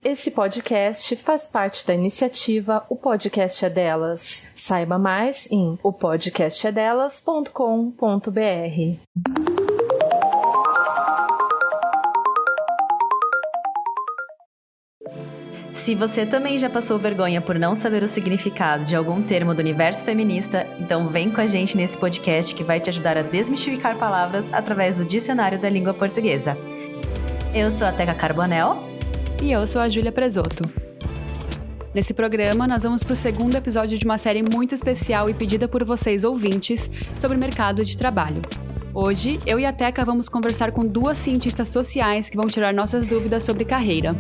Esse podcast faz parte da iniciativa O Podcast é Delas. Saiba mais em opodcastedelas.com.br. Se você também já passou vergonha por não saber o significado de algum termo do universo feminista, então vem com a gente nesse podcast que vai te ajudar a desmistificar palavras através do dicionário da língua portuguesa. Eu sou a Teca Carbonell. E eu sou a Júlia Presoto. Nesse programa, nós vamos para o segundo episódio de uma série muito especial e pedida por vocês ouvintes sobre o mercado de trabalho. Hoje, eu e a Teca vamos conversar com duas cientistas sociais que vão tirar nossas dúvidas sobre carreira.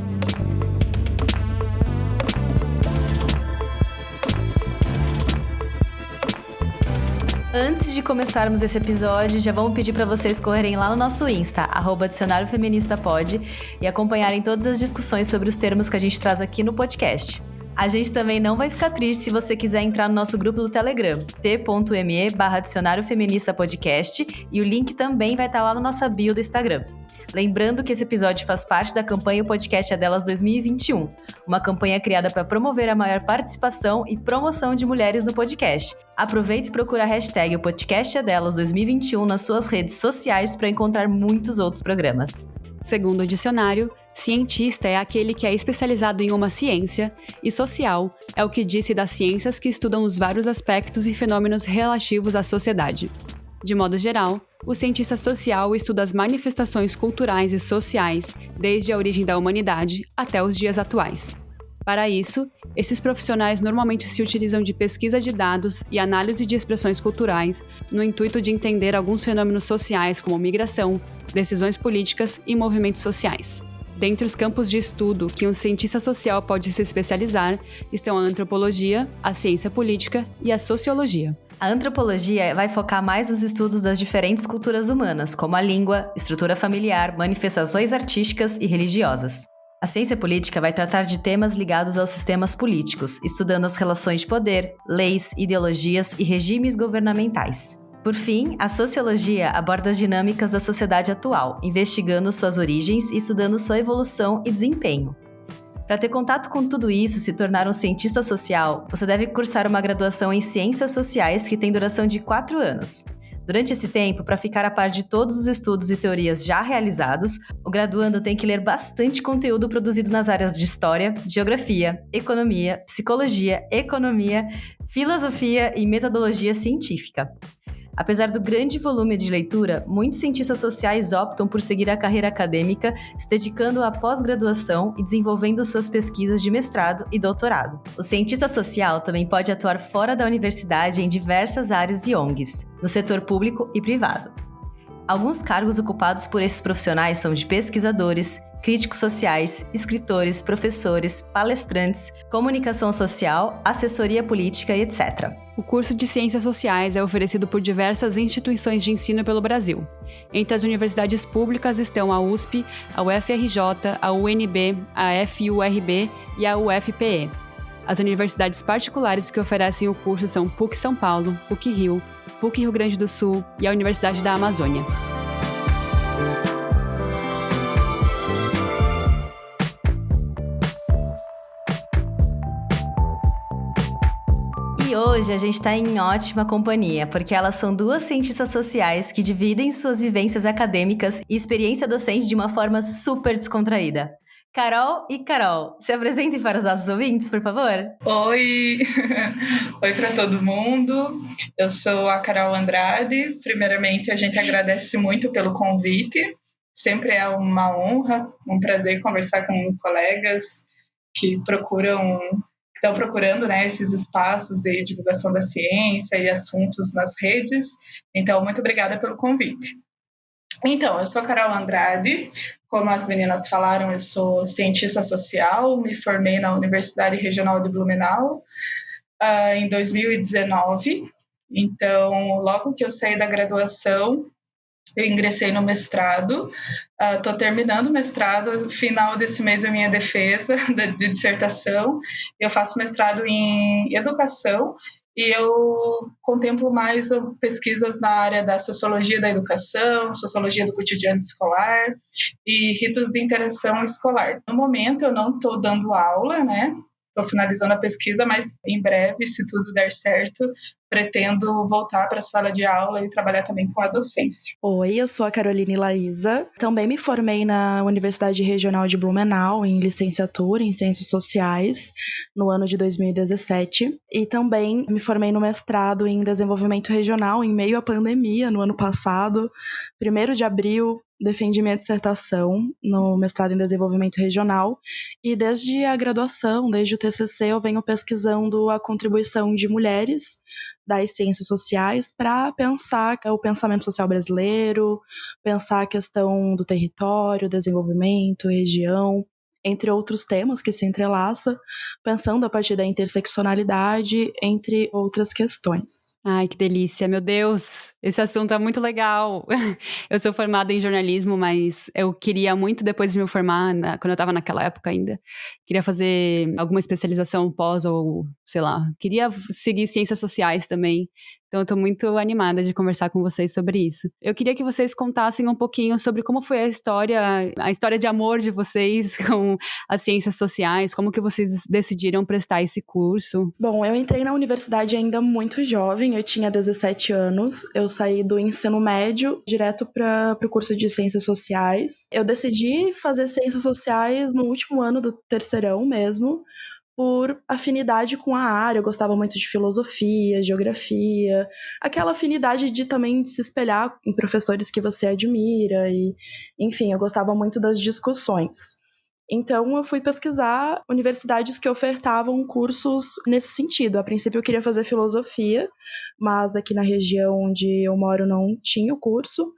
Antes de começarmos esse episódio, já vamos pedir para vocês correrem lá no nosso Insta, @dicionariofeministapod, e acompanharem todas as discussões sobre os termos que a gente traz aqui no podcast. A gente também não vai ficar triste se você quiser entrar no nosso grupo do Telegram, t.me/dicionariofeministapodcast, e o link também vai estar lá na nossa bio do Instagram. Lembrando que esse episódio faz parte da campanha O Podcast é Delas 2021, uma campanha criada para promover a maior participação e promoção de mulheres no podcast. Aproveite e procura a hashtag O Podcast é Delas 2021 nas suas redes sociais para encontrar muitos outros programas. Segundo o dicionário, cientista é aquele que é especializado em uma ciência, e social é o que disse das ciências que estudam os vários aspectos e fenômenos relativos à sociedade. De modo geral, o cientista social estuda as manifestações culturais e sociais desde a origem da humanidade até os dias atuais. Para isso, esses profissionais normalmente se utilizam de pesquisa de dados e análise de expressões culturais no intuito de entender alguns fenômenos sociais como migração, decisões políticas e movimentos sociais. Dentre os campos de estudo que um cientista social pode se especializar estão a antropologia, a ciência política e a sociologia. A antropologia vai focar mais nos estudos das diferentes culturas humanas, como a língua, estrutura familiar, manifestações artísticas e religiosas. A ciência política vai tratar de temas ligados aos sistemas políticos, estudando as relações de poder, leis, ideologias e regimes governamentais. Por fim, a sociologia aborda as dinâmicas da sociedade atual, investigando suas origens e estudando sua evolução e desempenho. Para ter contato com tudo isso e se tornar um cientista social, você deve cursar uma graduação em Ciências Sociais que tem duração de 4 anos. Durante esse tempo, para ficar a par de todos os estudos e teorias já realizados, o graduando tem que ler bastante conteúdo produzido nas áreas de História, Geografia, Economia, Psicologia, Economia, Filosofia e Metodologia Científica. Apesar do grande volume de leitura, muitos cientistas sociais optam por seguir a carreira acadêmica, se dedicando à pós-graduação e desenvolvendo suas pesquisas de mestrado e doutorado. O cientista social também pode atuar fora da universidade em diversas áreas e ONGs, no setor público e privado. Alguns cargos ocupados por esses profissionais são de pesquisadores, críticos sociais, escritores, professores, palestrantes, comunicação social, assessoria política e etc. O curso de Ciências Sociais é oferecido por diversas instituições de ensino pelo Brasil. Entre as universidades públicas estão a USP, a UFRJ, a UNB, a FURB e a UFPE. As universidades particulares que oferecem o curso são PUC São Paulo, PUC Rio, PUC Rio Grande do Sul e a Universidade da Amazônia. E hoje a gente está em ótima companhia, porque elas são duas cientistas sociais que dividem suas vivências acadêmicas e experiência docente de uma forma super descontraída. Carol e Carol, se apresentem para os nossos ouvintes, por favor. Oi! Oi para todo mundo. Eu sou a Carol Andrade. Primeiramente, a gente agradece muito pelo convite. Sempre é uma honra, um prazer conversar com colegas que estão procurando, né, esses espaços de divulgação da ciência e assuntos nas redes. Então, muito obrigada pelo convite. Então, eu sou Carol Andrade, como as meninas falaram, eu sou cientista social, me formei na Universidade Regional de Blumenau em 2019. Então, logo que eu saí da graduação, eu ingressei no mestrado, estou terminando o mestrado, no final desse mês é a minha defesa de dissertação. Eu faço mestrado em educação e eu contemplo mais pesquisas na área da sociologia da educação, sociologia do cotidiano escolar e ritos de interação escolar. No momento eu não estou dando aula, né? Estou finalizando a pesquisa, mas em breve, se tudo der certo, pretendo voltar para a sala de aula e trabalhar também com a docência. Oi, eu sou a Caroline Laísa. Também me formei na Universidade Regional de Blumenau em licenciatura em Ciências Sociais no ano de 2017 e também me formei no mestrado em Desenvolvimento Regional em meio à pandemia no ano passado, 1º de abril. Defendi minha dissertação no mestrado em Desenvolvimento Regional e desde a graduação, desde o TCC, eu venho pesquisando a contribuição de mulheres das ciências sociais para pensar o pensamento social brasileiro, pensar a questão do território, desenvolvimento, região, entre outros temas que se entrelaça, pensando a partir da interseccionalidade, entre outras questões. Ai, que delícia, meu Deus, esse assunto é muito legal. Eu sou formada em jornalismo, mas eu queria muito, depois de me formar, quando eu estava naquela época ainda, queria fazer alguma especialização pós ou, sei lá, queria seguir ciências sociais também. Então eu tô muito animada de conversar com vocês sobre isso. Eu queria que vocês contassem um pouquinho sobre como foi a história de amor de vocês com as ciências sociais, como que vocês decidiram prestar esse curso. Bom, eu entrei na universidade ainda muito jovem, eu tinha 17 anos, eu saí do ensino médio direto para o curso de ciências sociais. Eu decidi fazer ciências sociais no último ano do terceirão mesmo, por afinidade com a área. Eu gostava muito de filosofia, geografia, aquela afinidade de também se espelhar em professores que você admira e, enfim, eu gostava muito das discussões. Então eu fui pesquisar universidades que ofertavam cursos nesse sentido. A princípio eu queria fazer filosofia, mas aqui na região onde eu moro não tinha o curso.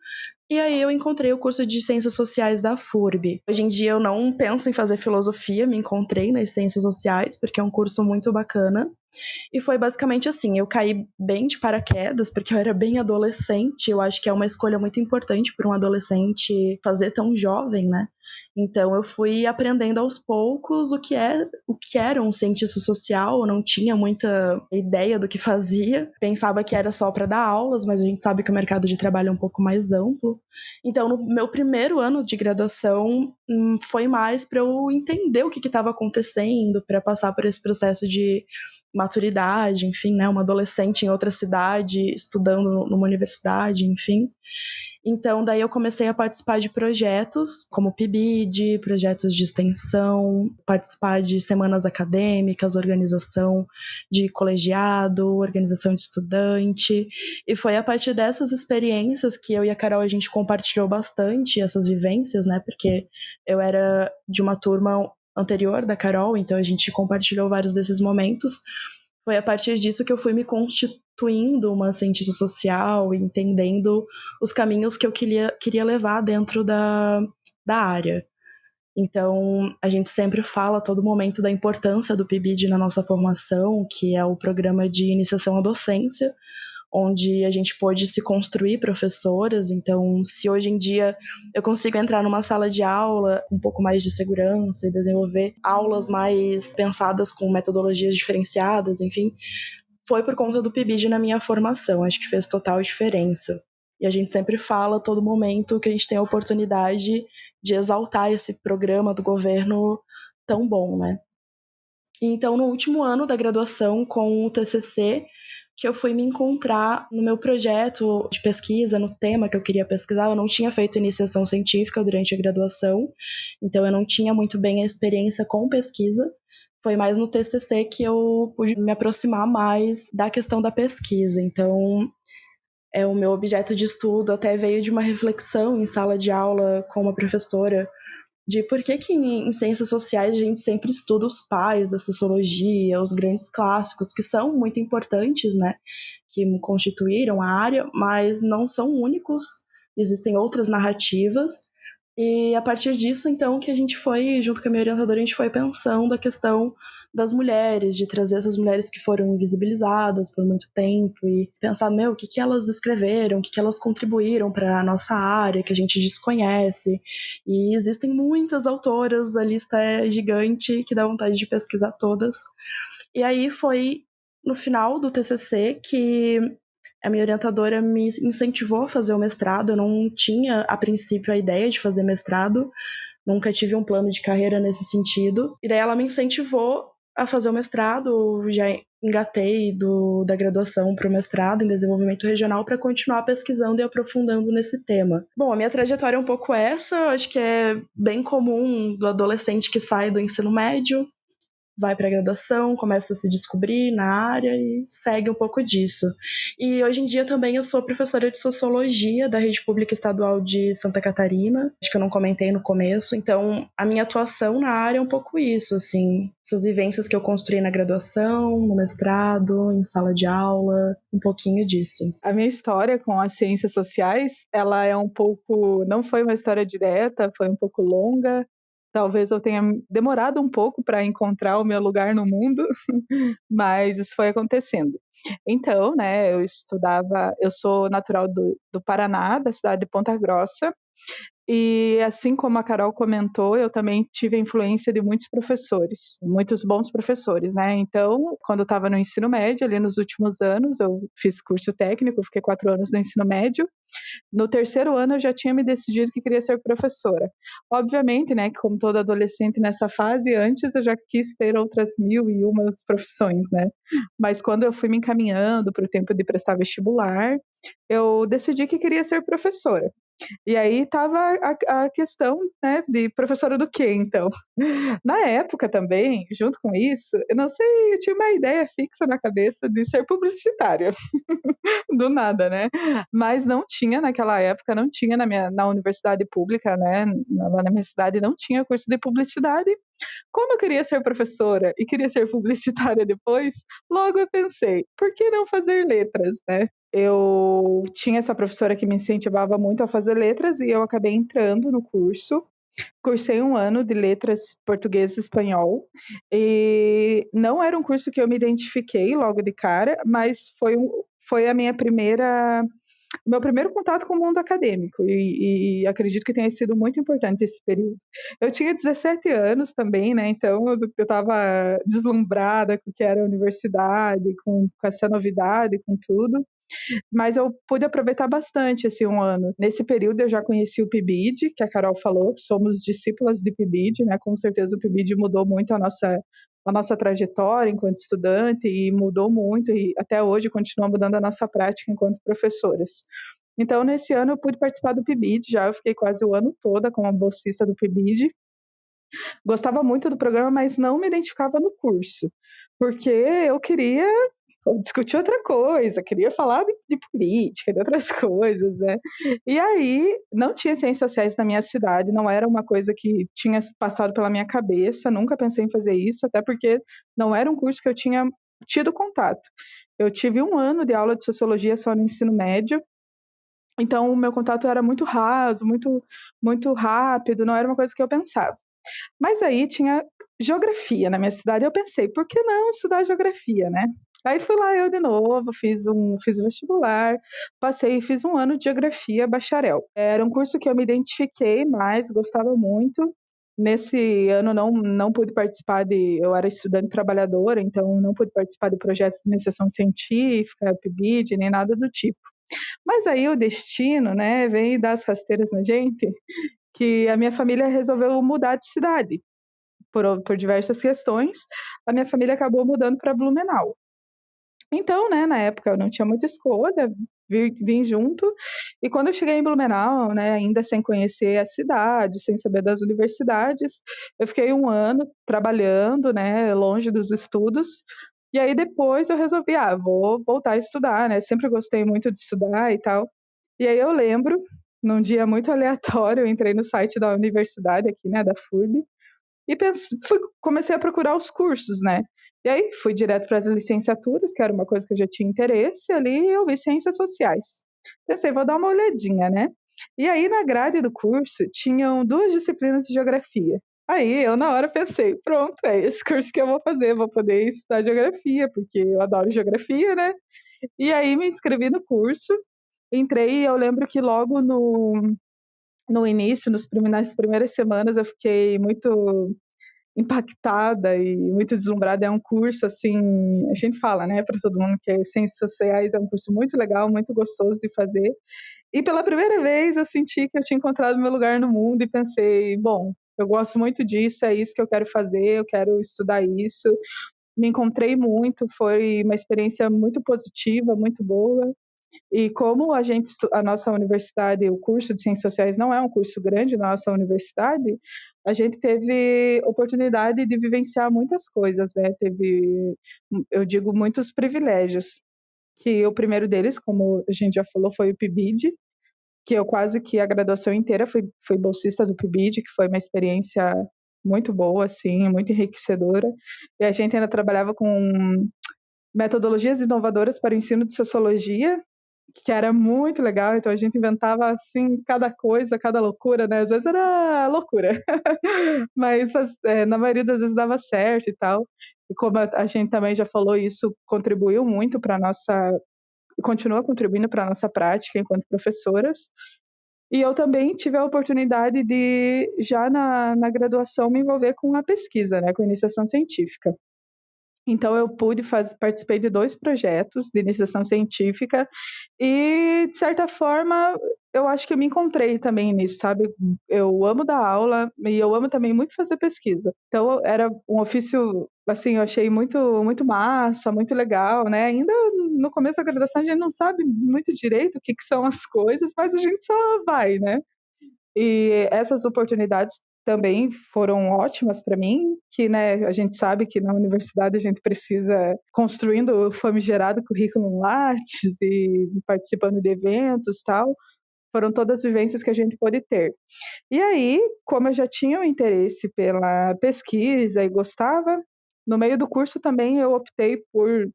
E aí eu encontrei o curso de Ciências Sociais da FURB. Hoje em dia eu não penso em fazer filosofia, me encontrei nas Ciências Sociais, porque é um curso muito bacana. E foi basicamente assim, eu caí bem de paraquedas, porque eu era bem adolescente, eu acho que é uma escolha muito importante para um adolescente fazer tão jovem, né? Então eu fui aprendendo aos poucos o que era um cientista social, eu não tinha muita ideia do que fazia, pensava que era só para dar aulas, mas a gente sabe que o mercado de trabalho é um pouco mais amplo. Então no meu primeiro ano de graduação foi mais para eu entender o que estava acontecendo, para passar por esse processo de maturidade, enfim, né, uma adolescente em outra cidade, estudando numa universidade, enfim. Então, daí eu comecei a participar de projetos como PIBID, projetos de extensão, participar de semanas acadêmicas, organização de colegiado, organização de estudante. E foi a partir dessas experiências que eu e a Carol, a gente compartilhou bastante essas vivências, né? Porque eu era de uma turma anterior da Carol, então a gente compartilhou vários desses momentos. Foi a partir disso que eu fui me constituindo uma cientista social, entendendo os caminhos que eu queria levar dentro da área. Então, a gente sempre fala a todo momento da importância do PIBID na nossa formação, que é o programa de iniciação à docência, onde a gente pôde se construir professoras. Então, se hoje em dia eu consigo entrar numa sala de aula um pouco mais de segurança e desenvolver aulas mais pensadas com metodologias diferenciadas, enfim, foi por conta do PIBID na minha formação. Acho que fez total diferença. E a gente sempre fala a todo momento que a gente tem a oportunidade de exaltar esse programa do governo tão bom, né? Então, no último ano da graduação, com o TCC, que eu fui me encontrar no meu projeto de pesquisa, no tema que eu queria pesquisar. Eu não tinha feito iniciação científica durante a graduação, então eu não tinha muito bem a experiência com pesquisa. Foi mais no TCC que eu pude me aproximar mais da questão da pesquisa. Então, o meu objeto de estudo até veio de uma reflexão em sala de aula com uma professora de por que em ciências sociais a gente sempre estuda os pais da sociologia, os grandes clássicos, que são muito importantes, né, que constituíram a área, mas não são únicos, existem outras narrativas, e a partir disso, então, que a gente foi, junto com a minha orientadora, a gente foi pensando a questão das mulheres, de trazer essas mulheres que foram invisibilizadas por muito tempo e pensar, o que elas escreveram, o que elas contribuíram para a nossa área, que a gente desconhece. E existem muitas autoras, a lista é gigante, que dá vontade de pesquisar todas. E aí foi no final do TCC que a minha orientadora me incentivou a fazer o mestrado. Eu não tinha, a princípio, a ideia de fazer mestrado, nunca tive um plano de carreira nesse sentido. E daí ela me incentivou a fazer o mestrado, já engatei da graduação para o mestrado em desenvolvimento regional para continuar pesquisando e aprofundando nesse tema. Bom, a minha trajetória é um pouco essa, acho que é bem comum do adolescente que sai do ensino médio, vai para a graduação, começa a se descobrir na área e segue um pouco disso. E hoje em dia também eu sou professora de sociologia da Rede Pública Estadual de Santa Catarina, acho que eu não comentei no começo, então a minha atuação na área é um pouco isso, assim, essas vivências que eu construí na graduação, no mestrado, em sala de aula, um pouquinho disso. A minha história com as ciências sociais, ela é um pouco, não foi uma história direta, foi um pouco longa. Talvez eu tenha demorado um pouco para encontrar o meu lugar no mundo, mas isso foi acontecendo. Então, né, eu sou natural do Paraná, da cidade de Ponta Grossa, e assim como a Carol comentou, eu também tive a influência de muitos professores, muitos bons professores, né? Então, quando eu estava no ensino médio, ali nos últimos anos, eu fiz curso técnico, fiquei 4 anos no ensino médio. No 3º ano, eu já tinha me decidido que queria ser professora. Obviamente, né, que como toda adolescente nessa fase, antes eu já quis ter outras 1001 profissões, né? Mas quando eu fui me encaminhando para o tempo de prestar vestibular, eu decidi que queria ser professora. E aí estava a questão, né, de professora do quê, então? Na época também, junto com isso, eu não sei, eu tinha uma ideia fixa na cabeça de ser publicitária, do nada, né? Mas não tinha naquela época, não tinha na universidade pública, né, lá na minha cidade, não tinha curso de publicidade. Como eu queria ser professora e queria ser publicitária depois, logo eu pensei, por que não fazer letras, né? Eu tinha essa professora que me incentivava muito a fazer letras e eu acabei entrando no curso. Cursei 1 ano de letras português e espanhol e não era um curso que eu me identifiquei logo de cara, mas foi a minha meu primeiro contato com o mundo acadêmico e acredito que tenha sido muito importante esse período. Eu tinha 17 anos também, né? Então eu estava deslumbrada com o que era a universidade, com essa novidade, com tudo. Mas eu pude aproveitar bastante esse 1 ano. Nesse período eu já conheci o PIBID, que a Carol falou, somos discípulas de PIBID, né? Com certeza o PIBID mudou muito a nossa trajetória enquanto estudante e mudou muito e até hoje continua mudando a nossa prática enquanto professoras. Então, nesse ano eu pude participar do PIBID, eu fiquei quase o ano todo como bolsista do PIBID. Gostava muito do programa, mas não me identificava no curso, porque eu queria discutir outra coisa, queria falar de política, de outras coisas, né? E aí, não tinha ciências sociais na minha cidade, não era uma coisa que tinha passado pela minha cabeça, nunca pensei em fazer isso, até porque não era um curso que eu tinha tido contato. Eu tive 1 ano de aula de sociologia só no ensino médio, então o meu contato era muito raso, muito rápido, não era uma coisa que eu pensava. Mas aí tinha geografia na minha cidade, eu pensei, por que não estudar geografia, né? Aí fui lá eu de novo, fiz o vestibular, passei e fiz 1 ano de geografia bacharel. Era um curso que eu me identifiquei mais, gostava muito. Nesse ano não pude participar eu era estudante trabalhadora, então não pude participar de projetos de iniciação científica, PIBID, nem nada do tipo. Mas aí o destino, né, vem dar as rasteiras na gente, que a minha família resolveu mudar de cidade. Por diversas questões, a minha família acabou mudando para Blumenau. Então, né, na época eu não tinha muita escolha, vim junto, e quando eu cheguei em Blumenau, né, ainda sem conhecer a cidade, sem saber das universidades, eu fiquei 1 ano trabalhando, né, longe dos estudos, e aí depois eu resolvi, vou voltar a estudar, né, sempre gostei muito de estudar e tal. E aí eu lembro, num dia muito aleatório, eu entrei no site da universidade aqui, né, da FURB, e comecei a procurar os cursos, né? E aí fui direto para as licenciaturas, que era uma coisa que eu já tinha interesse, ali eu vi ciências sociais. Pensei, vou dar uma olhadinha, né? E aí na grade do curso tinham 2 disciplinas de geografia. Aí eu na hora pensei, pronto, é esse curso que eu vou fazer, vou poder estudar geografia, porque eu adoro geografia, né? E aí me inscrevi no curso, entrei e eu lembro que logo no início, nas primeiras semanas, eu fiquei muito impactada e muito deslumbrada. É um curso, assim, a gente fala, né, para todo mundo que Ciências Sociais é um curso muito legal, muito gostoso de fazer. E pela primeira vez eu senti que eu tinha encontrado meu lugar no mundo e pensei, bom, eu gosto muito disso, é isso que eu quero fazer, eu quero estudar isso. Me encontrei muito, foi uma experiência muito positiva, muito boa. E como a nossa universidade, o curso de Ciências Sociais não é um curso grande na nossa universidade, a gente teve oportunidade de vivenciar muitas coisas, né? Teve, eu digo, muitos privilégios. Que o primeiro deles, como a gente já falou, foi o PIBID, que eu quase que a graduação inteira fui bolsista do PIBID, que foi uma experiência muito boa, assim, muito enriquecedora. E a gente ainda trabalhava com metodologias inovadoras para o ensino de sociologia, que era muito legal. Então a gente inventava, assim, cada coisa, cada loucura, né? Às vezes era loucura, mas na maioria das vezes dava certo e tal. E como a gente também já falou, isso contribuiu muito para a nossa... continua contribuindo para a nossa prática enquanto professoras. E eu também tive a oportunidade de, já na graduação, me envolver com a pesquisa, né, com a iniciação científica. Então, eu participei de 2 projetos de iniciação científica e, de certa forma, eu acho que eu me encontrei também nisso, sabe? Eu amo dar aula e eu amo também muito fazer pesquisa. Então, era um ofício, assim, eu achei muito, muito massa, muito legal, né? Ainda no começo da graduação, a gente não sabe muito direito o que são as coisas, mas a gente só vai, né? E essas oportunidades também foram ótimas para mim, que, né, a gente sabe que na universidade a gente precisa construindo o famigerado currículo Lattes e participando de eventos, tal. Foram todas vivências que a gente pôde ter. E aí, como eu já tinha o interesse pela pesquisa e gostava, no meio do curso também eu optei por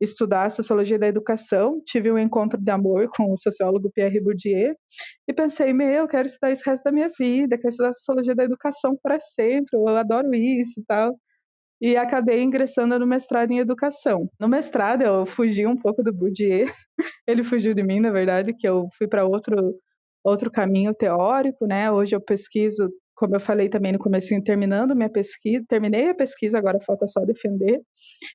estudar Sociologia da Educação. Tive um encontro de amor com o sociólogo Pierre Bourdieu e pensei, eu quero estudar isso o resto da minha vida, quero estudar Sociologia da Educação para sempre, eu adoro isso e tal. E acabei ingressando no mestrado em Educação. No mestrado eu fugi um pouco do Bourdieu, ele fugiu de mim, na verdade, que eu fui para outro caminho teórico, né? Hoje eu pesquiso, como eu falei também no comecinho, terminei a pesquisa, agora falta só defender.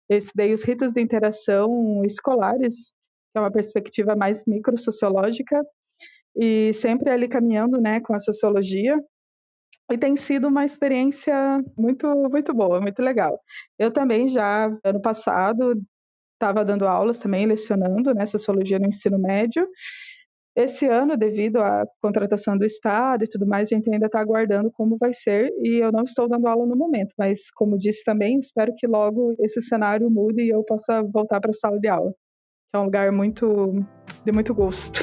Eu estudei os ritos de interação escolares, que é uma perspectiva mais microsociológica, e sempre ali caminhando, né, com a sociologia. E tem sido uma experiência muito, muito boa, muito legal. Eu também já, ano passado, estava dando aulas também, lecionando, né, sociologia no ensino médio. Esse ano, devido à contratação do Estado e tudo mais, a gente ainda está aguardando como vai ser, e eu não estou dando aula no momento, mas, como disse também, espero que logo esse cenário mude e eu possa voltar para a sala de aula, que é um lugar de muito gosto.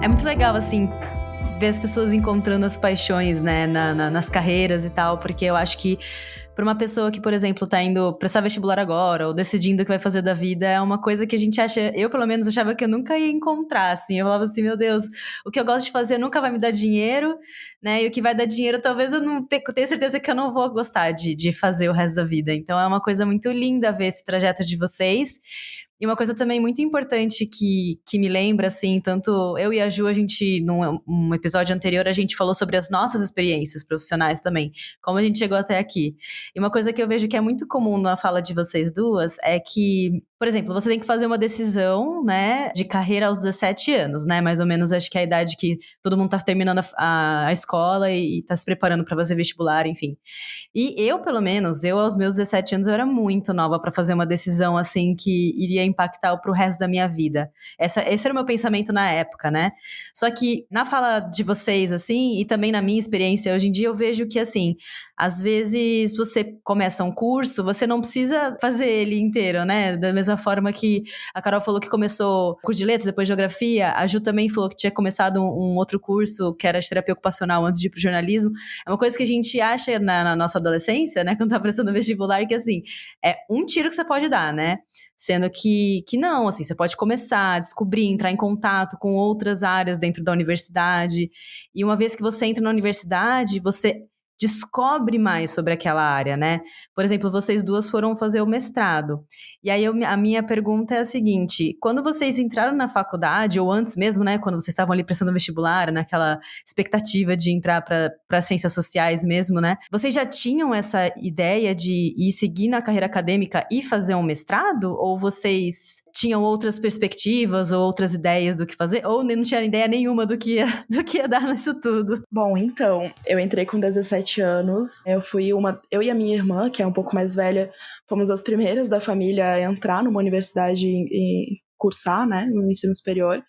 É muito legal, assim, ver as pessoas encontrando as paixões, né, nas carreiras e tal, porque eu acho que para uma pessoa que, por exemplo, tá indo prestar vestibular agora, ou decidindo o que vai fazer da vida, é uma coisa que a gente acha, eu pelo menos achava que eu nunca ia encontrar, assim, eu falava assim, meu Deus, o que eu gosto de fazer nunca vai me dar dinheiro, né, e o que vai dar dinheiro talvez eu não tenha certeza que eu não vou gostar de fazer o resto da vida, então é uma coisa muito linda ver esse trajeto de vocês. E uma coisa também muito importante que me lembra, assim, tanto eu e a Ju, a gente, num episódio anterior, a gente falou sobre as nossas experiências profissionais também, como a gente chegou até aqui. E uma coisa que eu vejo que é muito comum na fala de vocês duas é que, por exemplo, você tem que fazer uma decisão, né, de carreira aos 17 anos, né, mais ou menos, acho que é a idade que todo mundo tá terminando a escola e tá se preparando para fazer vestibular, enfim. E eu, pelo menos, aos meus 17 anos, eu era muito nova para fazer uma decisão, assim, que iria impactar pro resto da minha vida. Esse era o meu pensamento na época, né? Só que na fala de vocês, assim, e também na minha experiência hoje em dia, eu vejo que, assim, às vezes você começa um curso, você não precisa fazer ele inteiro, né? Da mesma forma que a Carol falou que começou curso de letras, depois geografia, a Ju também falou que tinha começado um outro curso, que era de terapia ocupacional, antes de ir pro jornalismo. É uma coisa que a gente acha na nossa adolescência, né? Quando tá prestando vestibular, que, assim, é um tiro que você pode dar, né? Sendo que não, assim, você pode começar a descobrir, entrar em contato com outras áreas dentro da universidade. E uma vez que você entra na universidade, você descobre mais sobre aquela área, né? Por exemplo, vocês duas foram fazer o mestrado. E aí a minha pergunta é a seguinte, quando vocês entraram na faculdade, ou antes mesmo, né, quando vocês estavam ali prestando vestibular, naquela expectativa de entrar para ciências sociais mesmo, né? Vocês já tinham essa ideia de ir seguir na carreira acadêmica e fazer um mestrado? Ou vocês tinham outras perspectivas ou outras ideias do que fazer? Ou não tinham ideia nenhuma do que ia dar nisso tudo? Bom, então, eu entrei com 17 anos. Eu e a minha irmã, que é um pouco mais velha, fomos as primeiras da família a entrar numa universidade e cursar, né, no ensino superior.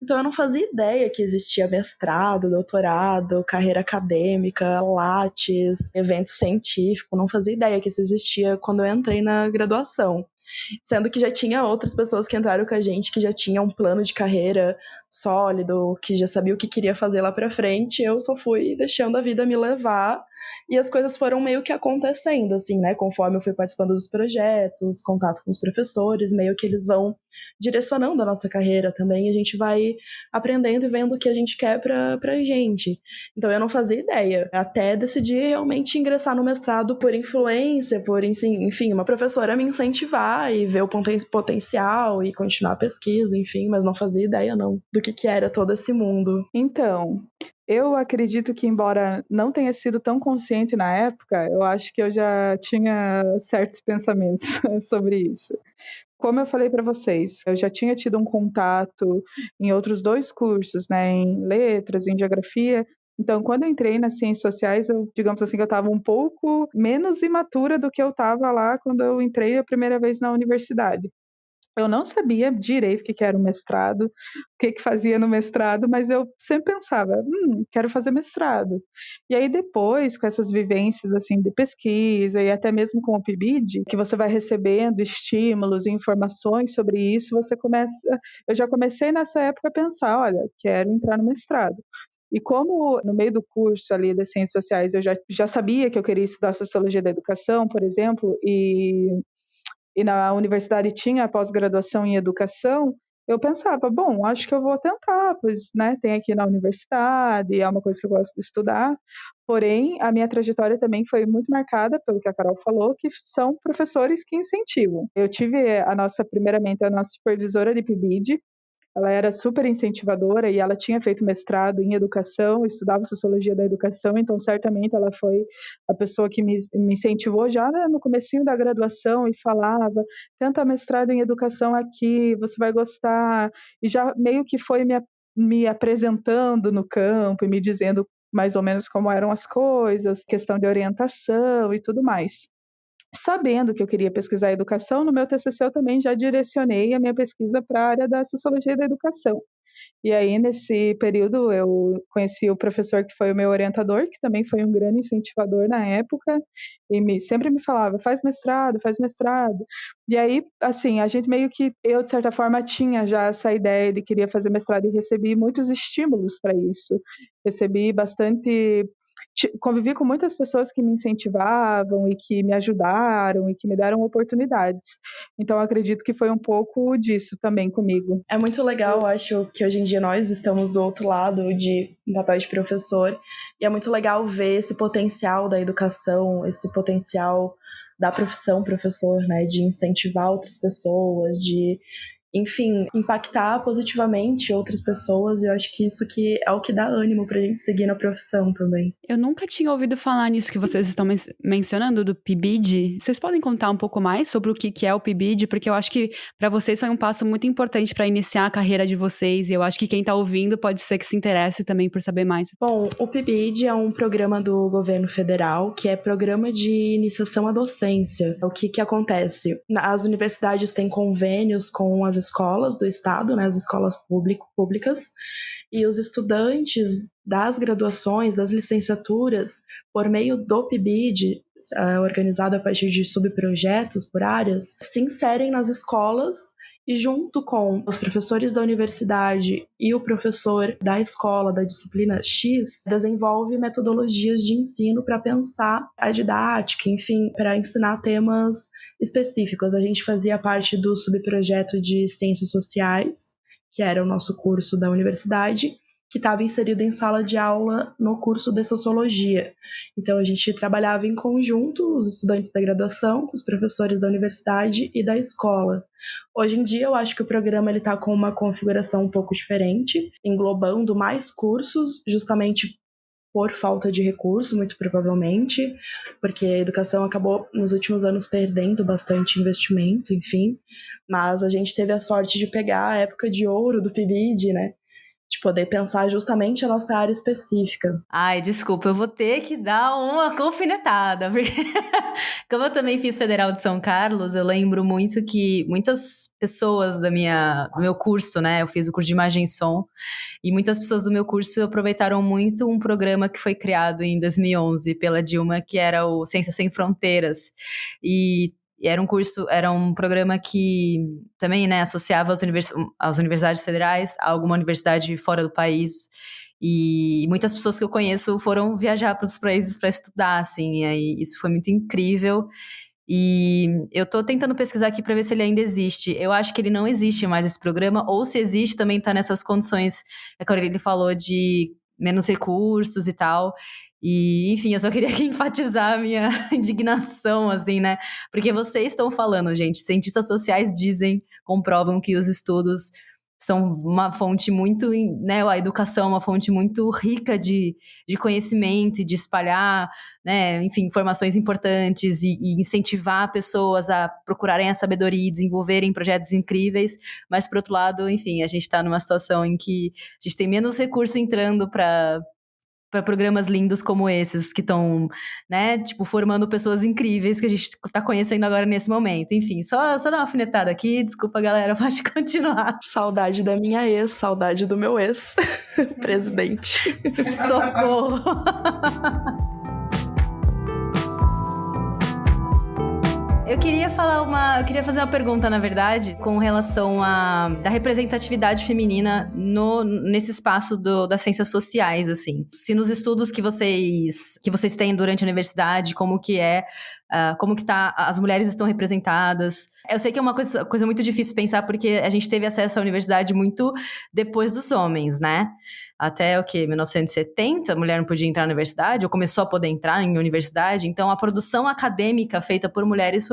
Então eu não fazia ideia que existia mestrado, doutorado, carreira acadêmica, Lattes, evento científico. Não fazia ideia que isso existia quando eu entrei na graduação. Sendo que já tinha outras pessoas que entraram com a gente que já tinham um plano de carreira sólido, que já sabia o que queria fazer lá pra frente. Eu só fui deixando a vida me levar e as coisas foram meio que acontecendo, assim, né? Conforme eu fui participando dos projetos, contato com os professores, meio que eles vão direcionando a nossa carreira também e a gente vai aprendendo e vendo o que a gente quer pra gente. Então eu não fazia ideia, até decidi realmente ingressar no mestrado por influência, por, enfim, uma professora me incentivar e ver o potencial e continuar a pesquisa, enfim, mas não fazia ideia não do que era todo esse mundo. Então, eu acredito que, embora não tenha sido tão consciente na época, eu acho que eu já tinha certos pensamentos sobre isso. Como eu falei para vocês, eu já tinha tido um contato em outros 2 cursos, né, em letras, em geografia. Então, quando eu entrei nas ciências sociais, digamos assim, que eu estava um pouco menos imatura do que eu estava lá quando eu entrei a primeira vez na universidade. Eu não sabia direito o que era o mestrado, o que fazia no mestrado, mas eu sempre pensava, quero fazer mestrado. E aí depois, com essas vivências assim de pesquisa e até mesmo com o PIBID, que você vai recebendo estímulos e informações sobre isso, eu já comecei nessa época a pensar, olha, quero entrar no mestrado. E como no meio do curso ali das ciências sociais eu já sabia que eu queria estudar sociologia da educação, por exemplo, e na universidade tinha pós-graduação em educação, eu pensava, bom, acho que eu vou tentar, pois, né, tem aqui na universidade, é uma coisa que eu gosto de estudar, porém, a minha trajetória também foi muito marcada pelo que a Carol falou, que são professores que incentivam. Eu tive primeiramente, a nossa supervisora de PIBID, ela era super incentivadora e ela tinha feito mestrado em educação, estudava sociologia da educação, então certamente ela foi a pessoa que me incentivou já no comecinho da graduação e falava, tenta mestrado em educação aqui, você vai gostar, e já meio que foi me apresentando no campo e me dizendo mais ou menos como eram as coisas, questão de orientação e tudo mais. Sabendo que eu queria pesquisar educação, no meu TCC eu também já direcionei a minha pesquisa para a área da sociologia da educação. E aí, nesse período, eu conheci o professor que foi o meu orientador, que também foi um grande incentivador na época, e sempre me falava, faz mestrado, faz mestrado. E aí, assim, a gente meio que, eu de certa forma tinha já essa ideia de queria fazer mestrado e recebi muitos estímulos para isso. Recebi bastante... Convivi com muitas pessoas que me incentivavam e que me ajudaram e que me deram oportunidades. Então, acredito que foi um pouco disso também comigo. É muito legal, acho que hoje em dia nós estamos do outro lado de um papel de professor, e é muito legal ver esse potencial da educação, esse potencial da profissão professor, né, de incentivar outras pessoas, de, enfim, impactar positivamente outras pessoas. E eu acho que isso que é o que dá ânimo pra gente seguir na profissão também. Eu nunca tinha ouvido falar nisso que vocês estão mencionando do PIBID. Vocês podem contar um pouco mais sobre o que é o PIBID? Porque eu acho que para vocês foi um passo muito importante para iniciar a carreira de vocês, e eu acho que quem tá ouvindo pode ser que se interesse também por saber mais. Bom, o PIBID é um programa do governo federal, que é programa de iniciação à docência. O que acontece? As universidades têm convênios com as escolas do estado, né, as escolas públicas, e os estudantes das graduações, das licenciaturas, por meio do PIBID, organizado a partir de subprojetos por áreas, se inserem nas escolas e, junto com os professores da universidade e o professor da escola da disciplina X, desenvolve metodologias de ensino para pensar a didática, enfim, para ensinar temas específicos. A gente fazia parte do subprojeto de Ciências Sociais, que era o nosso curso da universidade, que estava inserido em sala de aula no curso de Sociologia. Então, a gente trabalhava em conjunto, os estudantes da graduação, com os professores da universidade e da escola. Hoje em dia, eu acho que o programa está com uma configuração um pouco diferente, englobando mais cursos, justamente por falta de recurso, muito provavelmente, porque a educação acabou, nos últimos anos, perdendo bastante investimento, enfim. Mas a gente teve a sorte de pegar a época de ouro do PIBID, né? De poder pensar justamente a nossa área específica. Ai, desculpa, eu vou ter que dar uma alfinetada, porque como eu também fiz Federal de São Carlos, eu lembro muito que muitas pessoas do meu curso, né, eu fiz o curso de imagem e som, e muitas pessoas do meu curso aproveitaram muito um programa que foi criado em 2011 pela Dilma, que era o Ciências Sem Fronteiras, e era um programa que também, né, associava as universidades federais a alguma universidade fora do país. E muitas pessoas que eu conheço foram viajar para outros países para estudar, assim, e aí isso foi muito incrível. E eu tô tentando pesquisar aqui para ver se ele ainda existe. Eu acho que ele não existe mais, esse programa, ou se existe também tá nessas condições que ele falou de menos recursos e tal. E, enfim, eu só queria aqui enfatizar a minha indignação, assim, né? Porque vocês estão falando, gente, cientistas sociais comprovam que os estudos são uma fonte muito, né, a educação é uma fonte muito rica de conhecimento e de espalhar, né, enfim, informações importantes e incentivar pessoas a procurarem a sabedoria e desenvolverem projetos incríveis, mas, por outro lado, enfim, a gente está numa situação em que a gente tem menos recurso entrando para programas lindos como esses, que estão, né, tipo, formando pessoas incríveis que a gente está conhecendo agora nesse momento. Enfim, só dar uma alfinetada aqui, desculpa, galera, pode continuar. Saudade da minha ex, saudade do meu ex, presidente. Socorro! Eu queria fazer uma pergunta, na verdade, com relação da representatividade feminina nesse espaço das ciências sociais, assim. Se nos estudos que vocês têm durante a universidade, como que as mulheres estão representadas. Eu sei que é uma coisa muito difícil pensar, porque a gente teve acesso à universidade muito depois dos homens, né? Até 1970, a mulher não podia entrar na universidade, ou começou a poder entrar em universidade. Então, a produção acadêmica feita por mulheres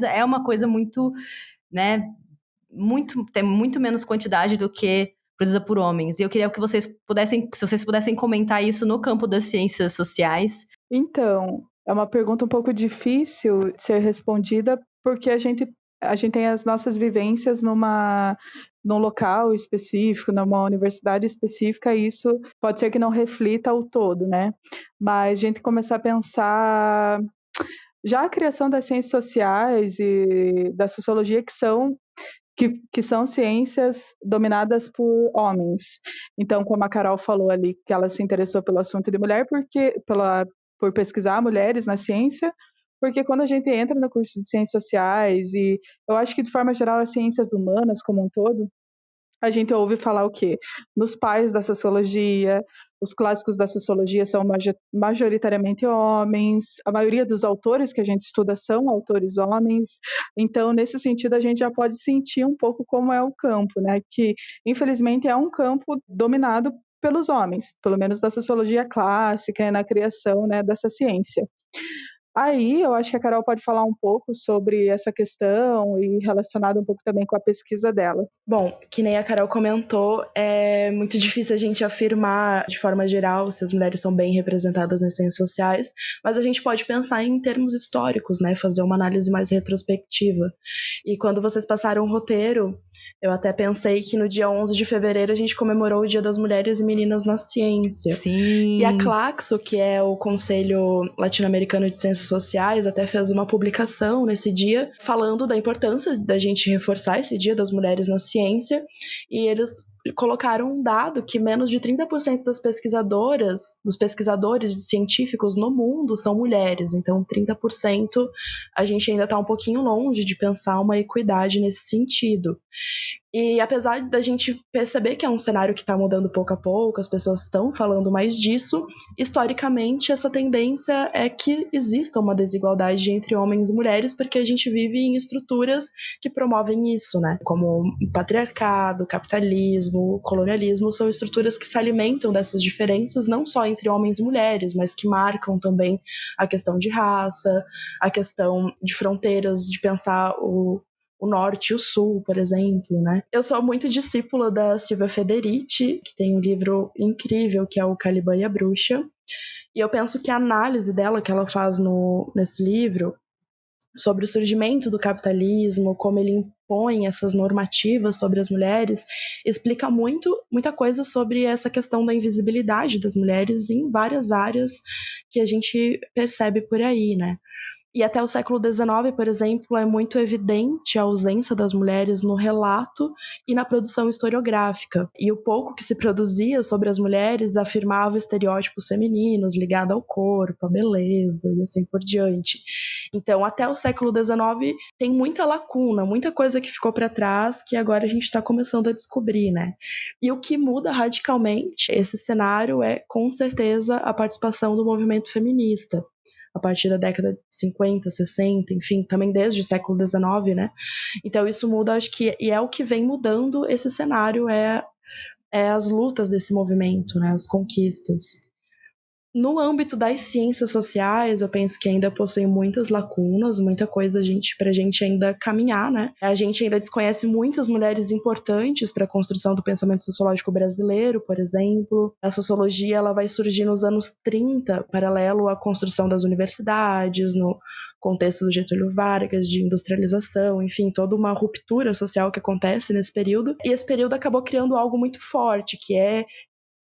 é uma coisa muito, né, tem muito menos quantidade do que produzida por homens. E eu queria que se vocês pudessem comentar isso no campo das ciências sociais. Então, é uma pergunta um pouco difícil de ser respondida, porque a gente tem as nossas vivências num local específico, numa universidade específica, e isso pode ser que não reflita o todo, né? Mas a gente começar a pensar já a criação das ciências sociais e da sociologia, que são ciências dominadas por homens. Então, como a Carol falou ali, que ela se interessou pelo assunto de mulher por pesquisar mulheres na ciência, porque quando a gente entra no curso de ciências sociais, e eu acho que de forma geral as ciências humanas como um todo, a gente ouve falar o quê? Nos pais da sociologia, os clássicos da sociologia são majoritariamente homens, a maioria dos autores que a gente estuda são autores homens, então nesse sentido a gente já pode sentir um pouco como é o campo, né? Que infelizmente é um campo dominado pelos homens, pelo menos da sociologia clássica e na criação, né, dessa ciência. Aí, eu acho que a Carol pode falar um pouco sobre essa questão e relacionado um pouco também com a pesquisa dela. Bom, que nem a Carol comentou, é muito difícil a gente afirmar de forma geral se as mulheres são bem representadas nas ciências sociais, mas a gente pode pensar em termos históricos, né? Fazer uma análise mais retrospectiva. E quando vocês passaram o roteiro, eu até pensei que no dia 11 de fevereiro a gente comemorou o Dia das Mulheres e Meninas na Ciência. Sim. E a Claxo, que é o Conselho Latino-Americano de Ciências Sociais, até fez uma publicação nesse dia falando da importância da gente reforçar esse Dia das Mulheres na Ciência, e eles colocaram um dado que menos de 30% dos pesquisadores científicos no mundo são mulheres, então 30% a gente ainda está um pouquinho longe de pensar uma equidade nesse sentido. E apesar da gente perceber que é um cenário que está mudando pouco a pouco, as pessoas estão falando mais disso, historicamente essa tendência é que exista uma desigualdade entre homens e mulheres, porque a gente vive em estruturas que promovem isso, né? Como o patriarcado, o capitalismo, o colonialismo, são estruturas que se alimentam dessas diferenças, não só entre homens e mulheres, mas que marcam também a questão de raça, a questão de fronteiras, de pensar o norte e o sul, por exemplo, né? Eu sou muito discípula da Silvia Federici, que tem um livro incrível que é o Caliban e a Bruxa, e eu penso que a análise dela, que ela faz nesse livro, sobre o surgimento do capitalismo, como ele impõe essas normativas sobre as mulheres, explica muita coisa sobre essa questão da invisibilidade das mulheres em várias áreas que a gente percebe por aí, né? E até o século XIX, por exemplo, é muito evidente a ausência das mulheres no relato e na produção historiográfica. E o pouco que se produzia sobre as mulheres afirmava estereótipos femininos ligados ao corpo, à beleza e assim por diante. Então, até o século XIX tem muita lacuna, muita coisa que ficou para trás que agora a gente está começando a descobrir, né? E o que muda radicalmente esse cenário é, com certeza, a participação do movimento feminista. A partir da década de 50, 60, enfim, também desde o século XIX, né? Então isso muda, acho que, e é o que vem mudando esse cenário, é as lutas desse movimento, né? As conquistas. No âmbito das ciências sociais, eu penso que ainda possuem muitas lacunas, muita coisa pra gente ainda caminhar, né? A gente ainda desconhece muitas mulheres importantes para a construção do pensamento sociológico brasileiro, por exemplo. A sociologia ela vai surgir nos anos 30, paralelo à construção das universidades, no contexto do Getúlio Vargas, de industrialização, enfim, toda uma ruptura social que acontece nesse período. E esse período acabou criando algo muito forte, que é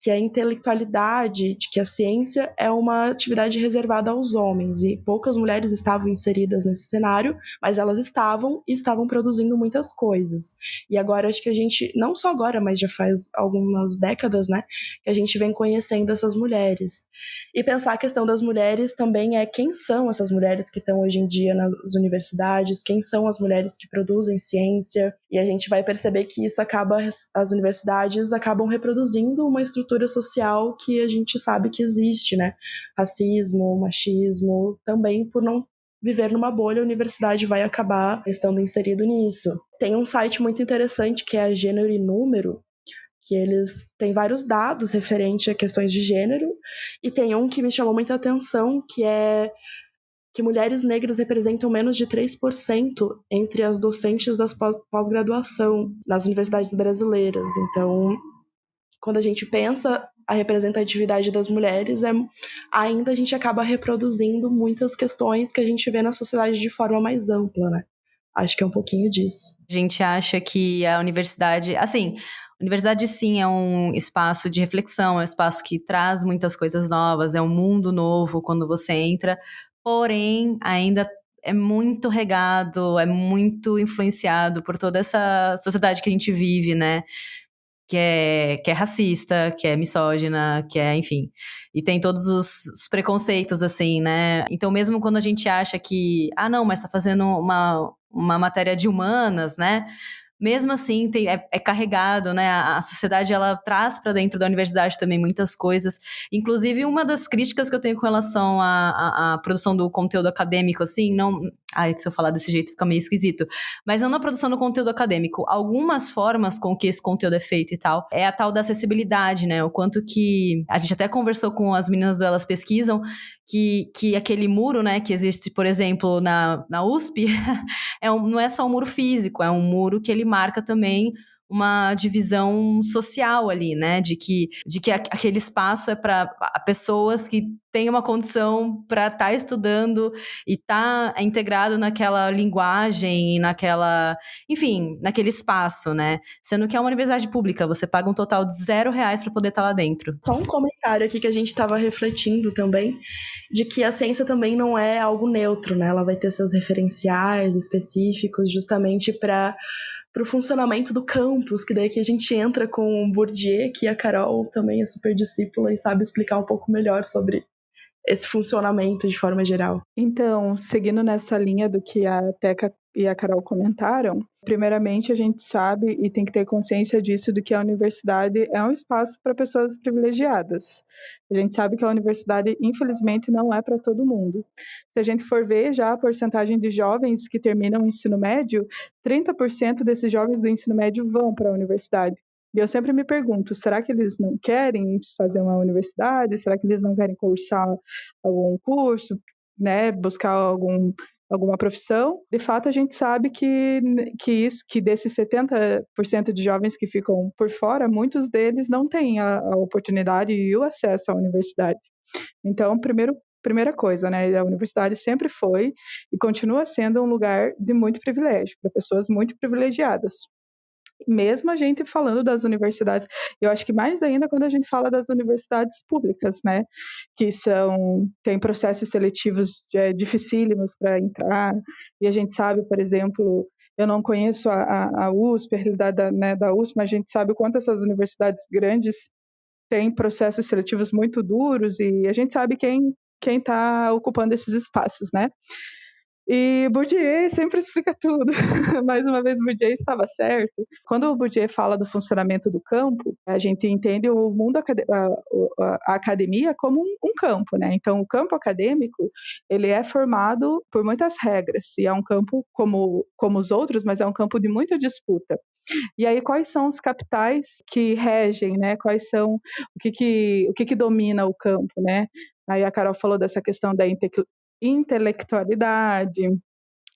a intelectualidade, de que a ciência é uma atividade reservada aos homens, e poucas mulheres estavam inseridas nesse cenário, mas elas estavam produzindo muitas coisas. E agora acho que a gente, não só agora, mas já faz algumas décadas, né, que a gente vem conhecendo essas mulheres. E pensar a questão das mulheres também é quem são essas mulheres que estão hoje em dia nas universidades, quem são as mulheres que produzem ciência, e a gente vai perceber que isso as universidades acabam reproduzindo uma estrutura social que a gente sabe que existe, né? Racismo, machismo, também por não viver numa bolha, a universidade vai acabar estando inserido nisso. Tem um site muito interessante que é a Gênero e Número, que eles têm vários dados referentes a questões de gênero, e tem um que me chamou muita atenção, que é que mulheres negras representam menos de 3% entre as docentes das pós-graduação nas universidades brasileiras. Então, quando a gente pensa a representatividade das mulheres, ainda a gente acaba reproduzindo muitas questões que a gente vê na sociedade de forma mais ampla, né? Acho que é um pouquinho disso. A gente acha que a universidade, assim, a universidade sim é um espaço de reflexão, é um espaço que traz muitas coisas novas, é um mundo novo quando você entra, porém ainda é muito regado, é muito influenciado por toda essa sociedade que a gente vive, né? Que é racista, que é misógina, que é, enfim, e tem todos os preconceitos, assim, né? Então, mesmo quando a gente acha que, não, mas tá fazendo uma matéria de humanas, né? Mesmo assim, é carregado, né? A sociedade, ela traz para dentro da universidade também muitas coisas. Inclusive, uma das críticas que eu tenho com relação à produção do conteúdo acadêmico, assim, não... se eu falar desse jeito fica meio esquisito. Mas não na produção do conteúdo acadêmico. Algumas formas com que esse conteúdo é feito e tal, é a tal da acessibilidade, né? O quanto que... A gente até conversou com as meninas do Elas Pesquisam, que aquele muro, né, que existe, por exemplo, na USP, não é só um muro físico, é um muro que ele marca também uma divisão social ali, né, de que aquele espaço é para pessoas que têm uma condição para estar estudando e estar integrado naquela linguagem, enfim, naquele espaço, né, sendo que é uma universidade pública, você paga um total de R$0 para poder estar lá dentro. Só um comentário aqui que a gente estava refletindo também, de que a ciência também não é algo neutro, né, ela vai ter seus referenciais específicos justamente para o funcionamento do campus, que daí que a gente entra com o Bourdieu, que a Carol também é super discípula e sabe explicar um pouco melhor sobre esse funcionamento de forma geral. Então, seguindo nessa linha do que a Teca e a Carol comentaram, primeiramente a gente sabe e tem que ter consciência disso, de que a universidade é um espaço para pessoas privilegiadas. A gente sabe que a universidade, infelizmente, não é para todo mundo. Se a gente for ver já a porcentagem de jovens que terminam o ensino médio, 30% desses jovens do ensino médio vão para a universidade. E eu sempre me pergunto, será que eles não querem fazer uma universidade? Será que eles não querem cursar algum curso, né, buscar alguma profissão? De fato, a gente sabe que desses 70% de jovens que ficam por fora, muitos deles não têm a oportunidade e o acesso à universidade. Então, primeira coisa, né, a universidade sempre foi e continua sendo um lugar de muito privilégio, para pessoas muito privilegiadas. Mesmo a gente falando das universidades, eu acho que mais ainda quando a gente fala das universidades públicas, né, que tem processos seletivos dificílimos para entrar, e a gente sabe, por exemplo, eu não conheço a USP, a realidade da USP, mas a gente sabe o quanto essas universidades grandes têm processos seletivos muito duros, e a gente sabe quem está ocupando esses espaços, né? E Bourdieu sempre explica tudo. Mais uma vez, Bourdieu estava certo. Quando o Bourdieu fala do funcionamento do campo, a gente entende o mundo, a academia como um campo, né? Então, o campo acadêmico, ele é formado por muitas regras, e é um campo como os outros, mas é um campo de muita disputa. E aí, quais são os capitais que regem, né? Quais são, o que domina o campo, né? Aí a Carol falou dessa questão da intelectualidade,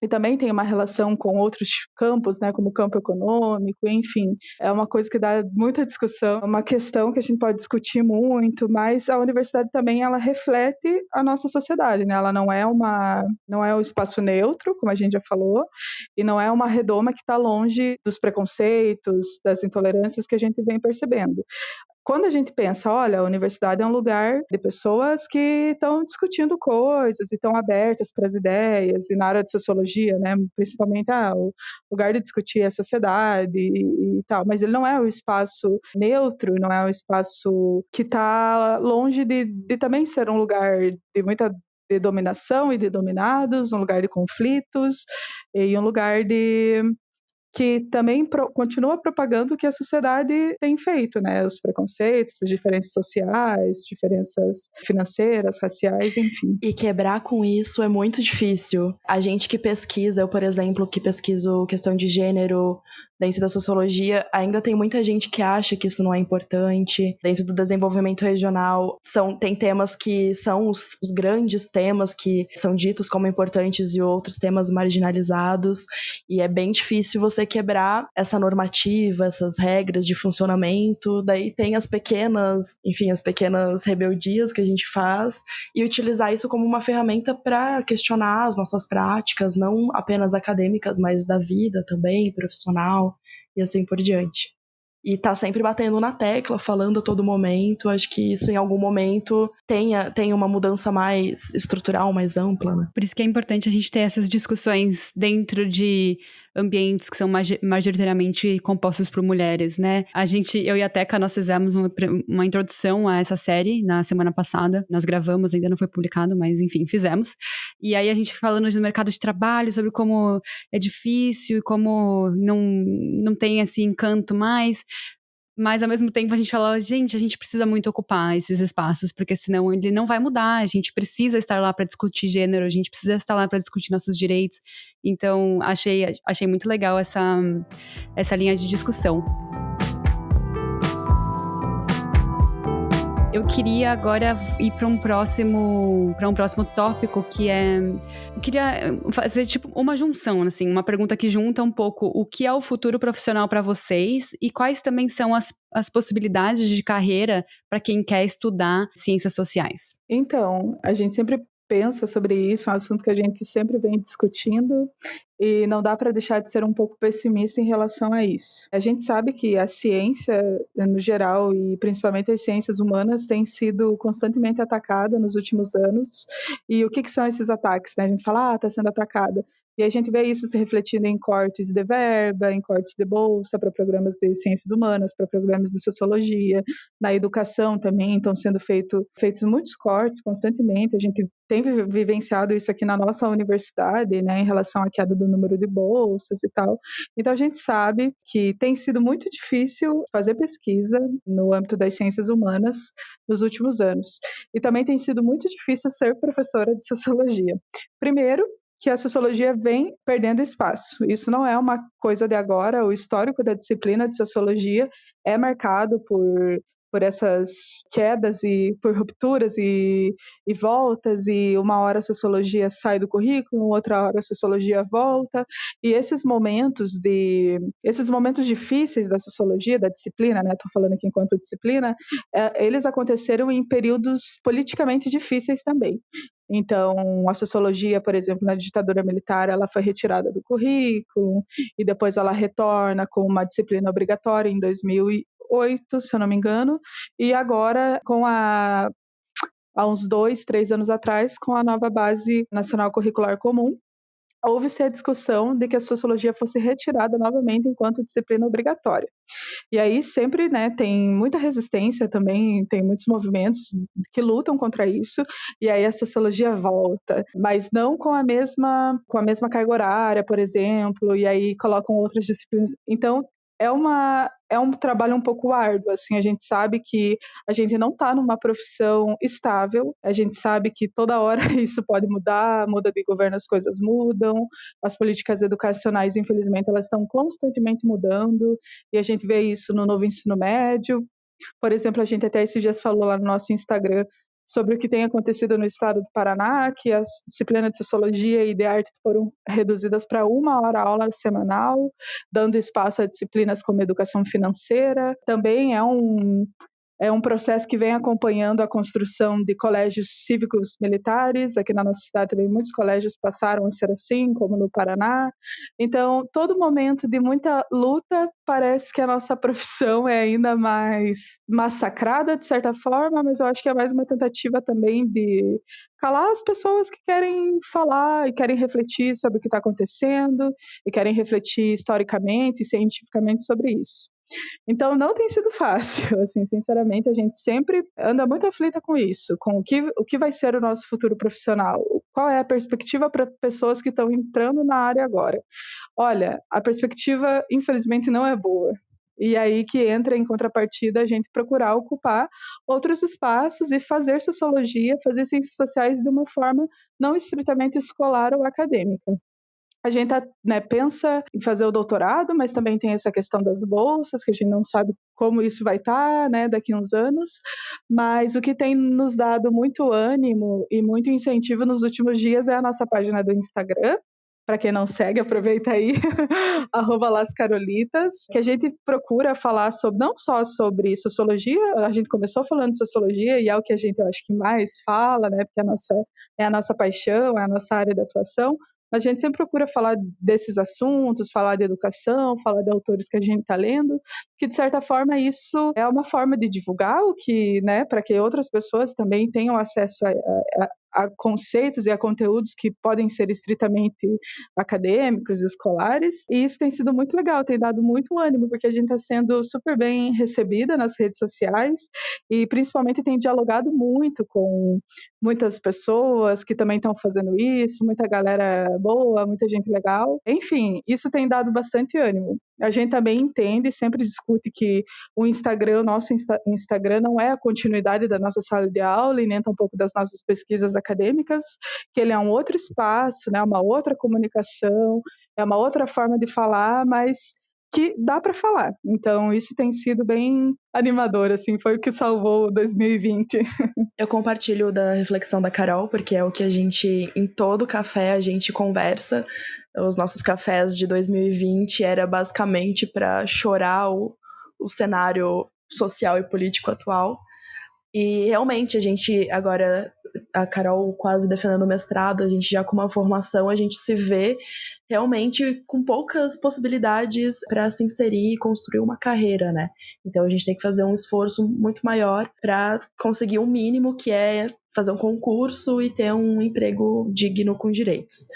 e também tem uma relação com outros campos, né, como o campo econômico, enfim. É uma coisa que dá muita discussão, é uma questão que a gente pode discutir muito, mas a universidade também, ela reflete a nossa sociedade, né? Ela não é um espaço neutro, como a gente já falou, e não é uma redoma que está longe dos preconceitos, das intolerâncias que a gente vem percebendo. Quando a gente pensa, olha, a universidade é um lugar de pessoas que estão discutindo coisas e estão abertas para as ideias, e na área de sociologia, né, principalmente, o lugar de discutir a sociedade e tal, mas ele não é um espaço neutro, não é um espaço que está longe de também ser um lugar de muita de dominação e de dominados, um lugar de conflitos e um lugar que também continua propagando o que a sociedade tem feito, né? Os preconceitos, as diferenças sociais, diferenças financeiras, raciais, enfim. E quebrar com isso é muito difícil. A gente que pesquisa, eu, por exemplo, que pesquiso questão de gênero dentro da sociologia, ainda tem muita gente que acha que isso não é importante. Dentro do desenvolvimento regional, tem temas que são os grandes temas que são ditos como importantes e outros temas marginalizados. E é bem difícil você quebrar essa normativa, essas regras de funcionamento. Daí tem as pequenas rebeldias que a gente faz e utilizar isso como uma ferramenta para questionar as nossas práticas, não apenas acadêmicas, mas da vida também, profissional e assim por diante. E tá sempre batendo na tecla, falando a todo momento. Acho que isso em algum momento tem uma mudança mais estrutural, mais ampla, né? Por isso que é importante a gente ter essas discussões dentro de ambientes que são majoritariamente compostos por mulheres, né? Eu e a Teca, nós fizemos uma introdução a essa série na semana passada. Nós gravamos, ainda não foi publicado, mas enfim, fizemos. E aí a gente falando do mercado de trabalho, sobre como é difícil e como não tem esse encanto mais. Mas, ao mesmo tempo, a gente fala, gente, a gente precisa muito ocupar esses espaços, porque senão ele não vai mudar. A gente precisa estar lá para discutir gênero, a gente precisa estar lá para discutir nossos direitos. Então, achei muito legal essa linha de discussão. Eu queria agora ir para um próximo tópico, que é... Eu queria fazer tipo uma junção, assim, uma pergunta que junta um pouco o que é o futuro profissional para vocês e quais também são as possibilidades de carreira para quem quer estudar ciências sociais. Então, a gente sempre pensa sobre isso, é um assunto que a gente sempre vem discutindo e não dá para deixar de ser um pouco pessimista em relação a isso. A gente sabe que a ciência, no geral, e principalmente as ciências humanas, tem sido constantemente atacada nos últimos anos. E o que são esses ataques, né? A gente fala, está sendo atacada. E a gente vê isso se refletindo em cortes de verba, em cortes de bolsa para programas de ciências humanas, para programas de sociologia, na educação também estão sendo feitos muitos cortes constantemente. A gente tem vivenciado isso aqui na nossa universidade, né, em relação à queda do número de bolsas e tal. Então a gente sabe que tem sido muito difícil fazer pesquisa no âmbito das ciências humanas nos últimos anos. E também tem sido muito difícil ser professora de sociologia. Primeiro, que a sociologia vem perdendo espaço. Isso não é uma coisa de agora. O histórico da disciplina de sociologia é marcado por essas quedas e por rupturas e voltas, e uma hora a sociologia sai do currículo, outra hora a sociologia volta, e esses momentos difíceis da sociologia, da disciplina, né, estou falando aqui enquanto disciplina, eles aconteceram em períodos politicamente difíceis também. Então, a sociologia, por exemplo, na ditadura militar, ela foi retirada do currículo, e depois ela retorna com uma disciplina obrigatória em 2008, se eu não me engano, e agora, há uns 2, 3 anos atrás, com a nova Base Nacional Curricular Comum, houve-se a discussão de que a sociologia fosse retirada novamente enquanto disciplina obrigatória. E aí sempre, né, tem muita resistência também, tem muitos movimentos que lutam contra isso, e aí a sociologia volta, mas não com a mesma carga horária, por exemplo, e aí colocam outras disciplinas. Então, é um trabalho um pouco árduo, assim, a gente sabe que a gente não está numa profissão estável, a gente sabe que toda hora isso pode mudar, muda de governo, as coisas mudam, as políticas educacionais, infelizmente, elas estão constantemente mudando, e a gente vê isso no novo ensino médio. Por exemplo, a gente até esses dias falou lá no nosso Instagram sobre o que tem acontecido no estado do Paraná, que as disciplinas de sociologia e de arte foram reduzidas para 1 hora aula semanal, dando espaço a disciplinas como educação financeira. Também é um processo que vem acompanhando a construção de colégios cívicos militares. Aqui na nossa cidade também muitos colégios passaram a ser assim, como no Paraná. Então, todo momento de muita luta, parece que a nossa profissão é ainda mais massacrada, de certa forma, mas eu acho que é mais uma tentativa também de calar as pessoas que querem falar e querem refletir sobre o que está acontecendo e querem refletir historicamente e cientificamente sobre isso. Então, não tem sido fácil, assim, sinceramente, a gente sempre anda muito aflita com isso, com o que vai ser o nosso futuro profissional, qual é a perspectiva para pessoas que estão entrando na área agora. Olha, a perspectiva, infelizmente, não é boa. E aí que entra em contrapartida a gente procurar ocupar outros espaços e fazer sociologia, fazer ciências sociais de uma forma não estritamente escolar ou acadêmica. A gente né, pensa em fazer o doutorado, mas também tem essa questão das bolsas, que a gente não sabe como isso vai estar, né, daqui a uns anos. Mas o que tem nos dado muito ânimo e muito incentivo nos últimos dias é a nossa página do Instagram. Para quem não segue, aproveita aí, @lascarolitas, que a gente procura falar não só sobre sociologia, a gente começou falando de sociologia e é o que a gente, eu acho que mais fala, né, porque é a nossa paixão, é a nossa área de atuação. A gente sempre procura falar desses assuntos, falar de educação, falar de autores que a gente está lendo, que de certa forma isso é uma forma de divulgar o que, né, para que outras pessoas também tenham acesso a conceitos e a conteúdos que podem ser estritamente acadêmicos, escolares, e isso tem sido muito legal, tem dado muito ânimo, porque a gente está sendo super bem recebida nas redes sociais e principalmente tem dialogado muito com muitas pessoas que também estão fazendo isso, muita galera boa, muita gente legal. Enfim, isso tem dado bastante ânimo. A gente também entende e sempre discute que o nosso Instagram não é a continuidade da nossa sala de aula e nem tampouco das nossas pesquisas acadêmicas, que ele é um outro espaço, né, uma outra comunicação, é uma outra forma de falar, mas que dá para falar. Então, isso tem sido bem animador, assim, foi o que salvou 2020. Eu compartilho da reflexão da Carol, porque é o que em todo café, a gente conversa. Os nossos cafés de 2020 era basicamente para chorar o cenário social e político atual. E realmente, a gente agora, a Carol quase defendendo o mestrado, a gente já com uma formação, a gente se vê realmente com poucas possibilidades para se inserir e construir uma carreira, né? Então a gente tem que fazer um esforço muito maior para conseguir um mínimo, que é fazer um concurso e ter um emprego digno com direitos.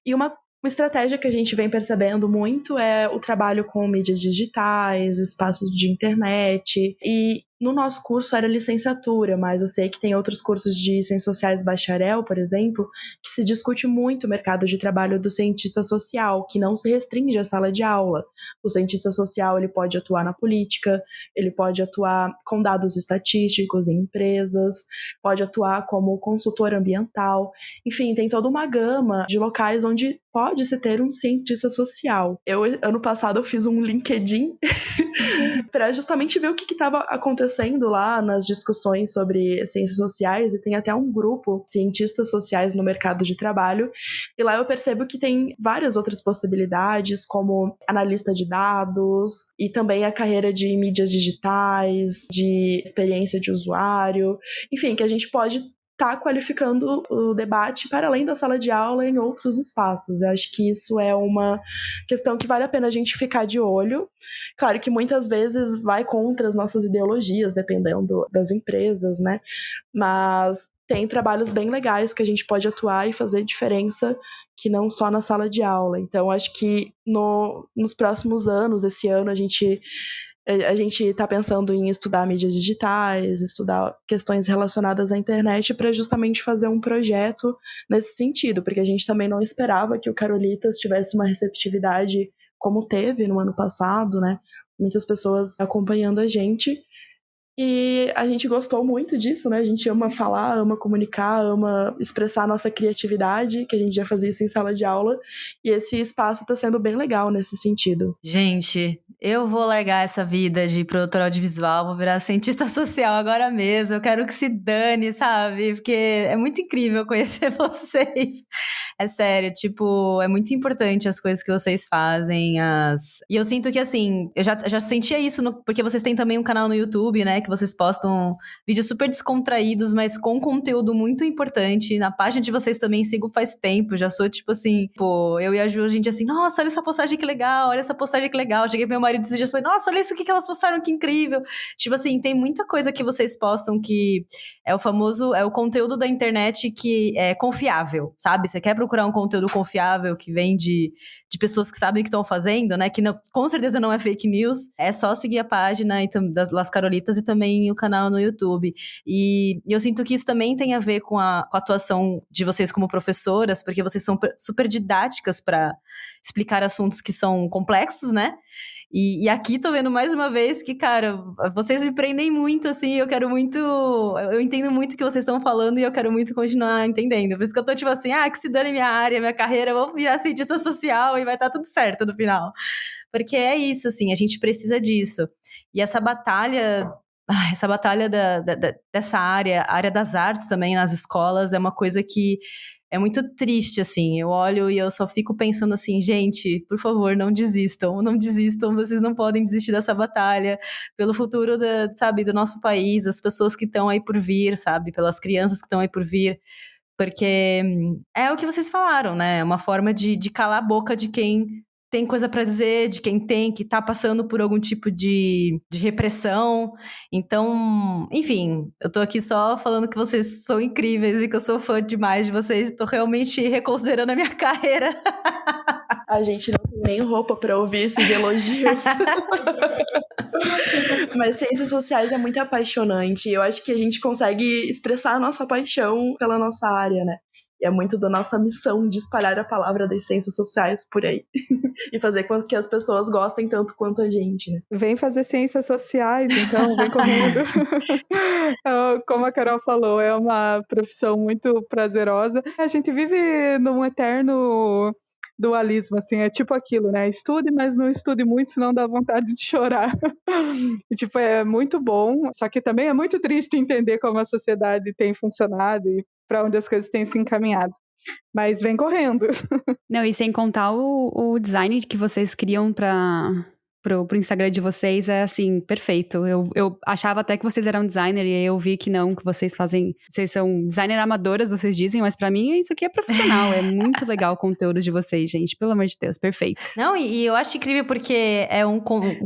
E uma Uma estratégia que a gente vem percebendo muito é o trabalho com mídias digitais, o espaço de internet. E no nosso curso era licenciatura, mas eu sei que tem outros cursos de ciências sociais bacharel, por exemplo, que se discute muito o mercado de trabalho do cientista social, que não se restringe à sala de aula. O cientista social ele pode atuar na política, ele pode atuar com dados estatísticos em empresas, pode atuar como consultor ambiental. Enfim, tem toda uma gama de locais onde pode-se ter um cientista social. Ano passado, eu fiz um LinkedIn para justamente ver o que estava acontecendo lá nas discussões sobre ciências sociais, e tem até um grupo cientistas sociais no mercado de trabalho, e lá eu percebo que tem várias outras possibilidades, como analista de dados, e também a carreira de mídias digitais, de experiência de usuário, enfim, que a gente pode estar qualificando o debate para além da sala de aula em outros espaços. Eu acho que isso é uma questão que vale a pena a gente ficar de olho. Claro que muitas vezes vai contra as nossas ideologias, dependendo das empresas, né? Mas tem trabalhos bem legais que a gente pode atuar e fazer diferença, que não só na sala de aula. Então, acho que nos próximos anos, esse ano, a gente está pensando em estudar mídias digitais, estudar questões relacionadas à internet para justamente fazer um projeto nesse sentido, porque a gente também não esperava que o Carolitas tivesse uma receptividade como teve no ano passado, né? Muitas pessoas acompanhando a gente. E a gente gostou muito disso, né? A gente ama falar, ama comunicar, ama expressar a nossa criatividade, que a gente já fazia isso em sala de aula. E esse espaço está sendo bem legal nesse sentido. Gente, eu vou largar essa vida de produtora audiovisual, vou virar cientista social agora mesmo. Eu quero que se dane, sabe? Porque é muito incrível conhecer vocês. É sério, tipo, é muito importante as coisas que vocês fazem. E eu sinto que, assim, eu já sentia isso, porque vocês têm também um canal no YouTube, né? Que vocês postam vídeos super descontraídos, mas com conteúdo muito importante. Na página de vocês também sigo faz tempo, já sou, tipo assim, pô, eu e a Ju, a gente assim, nossa, olha essa postagem que legal, olha essa postagem que legal. Cheguei pro meu marido esses dias e falei, nossa, olha isso aqui que elas postaram, que incrível. Tipo assim, tem muita coisa que vocês postam que é o conteúdo da internet que é confiável, sabe? Você quer procurar um conteúdo confiável que vem de pessoas que sabem o que estão fazendo, né? Que não, com certeza não é fake news. É só seguir a página das Las Carolitas e também o canal no YouTube. E eu sinto que isso também tem a ver com a atuação de vocês como professoras, porque vocês são super didáticas para explicar assuntos que são complexos, né? E aqui tô vendo mais uma vez que, cara, vocês me prendem muito, assim, eu entendo muito o que vocês estão falando e eu quero muito continuar entendendo. Por isso que eu tô tipo assim, que se dane minha área, minha carreira, eu vou virar cientista social e vai estar tudo certo no final. Porque é isso, assim, a gente precisa disso. E essa batalha dessa área, a área das artes também nas escolas, é uma coisa que é muito triste, assim. Eu olho e eu só fico pensando assim, gente, por favor, não desistam, vocês não podem desistir dessa batalha pelo futuro do nosso país, das pessoas que estão aí por vir, sabe, pelas crianças que estão aí por vir, porque é o que vocês falaram, né? É uma forma de calar a boca de quem tem coisa pra dizer, de quem que tá passando por algum tipo de repressão. Então, enfim, eu tô aqui só falando que vocês são incríveis e que eu sou fã demais de vocês e tô realmente reconsiderando a minha carreira. A gente não tem nem roupa pra ouvir esses elogios. Mas ciências sociais é muito apaixonante. Eu acho que a gente consegue expressar a nossa paixão pela nossa área, né? E é muito da nossa missão de espalhar a palavra das ciências sociais por aí. E fazer com que as pessoas gostem tanto quanto a gente, né? Vem fazer ciências sociais, então, vem correndo. Como a Carol falou, é uma profissão muito prazerosa. A gente vive num eterno dualismo, assim, é tipo aquilo, né? Estude, mas não estude muito, senão dá vontade de chorar. E, tipo, é muito bom, só que também é muito triste entender como a sociedade tem funcionado e para onde as coisas têm se encaminhado. Mas vem correndo. Não, e sem contar o design que vocês criam pro Instagram de vocês é, assim, perfeito. Eu achava até que vocês eram designer, e aí eu vi que não, que vocês são designer amadoras, vocês dizem, mas pra mim isso aqui é profissional. É muito legal o conteúdo de vocês, gente. Pelo amor de Deus, perfeito. Não, e eu acho incrível porque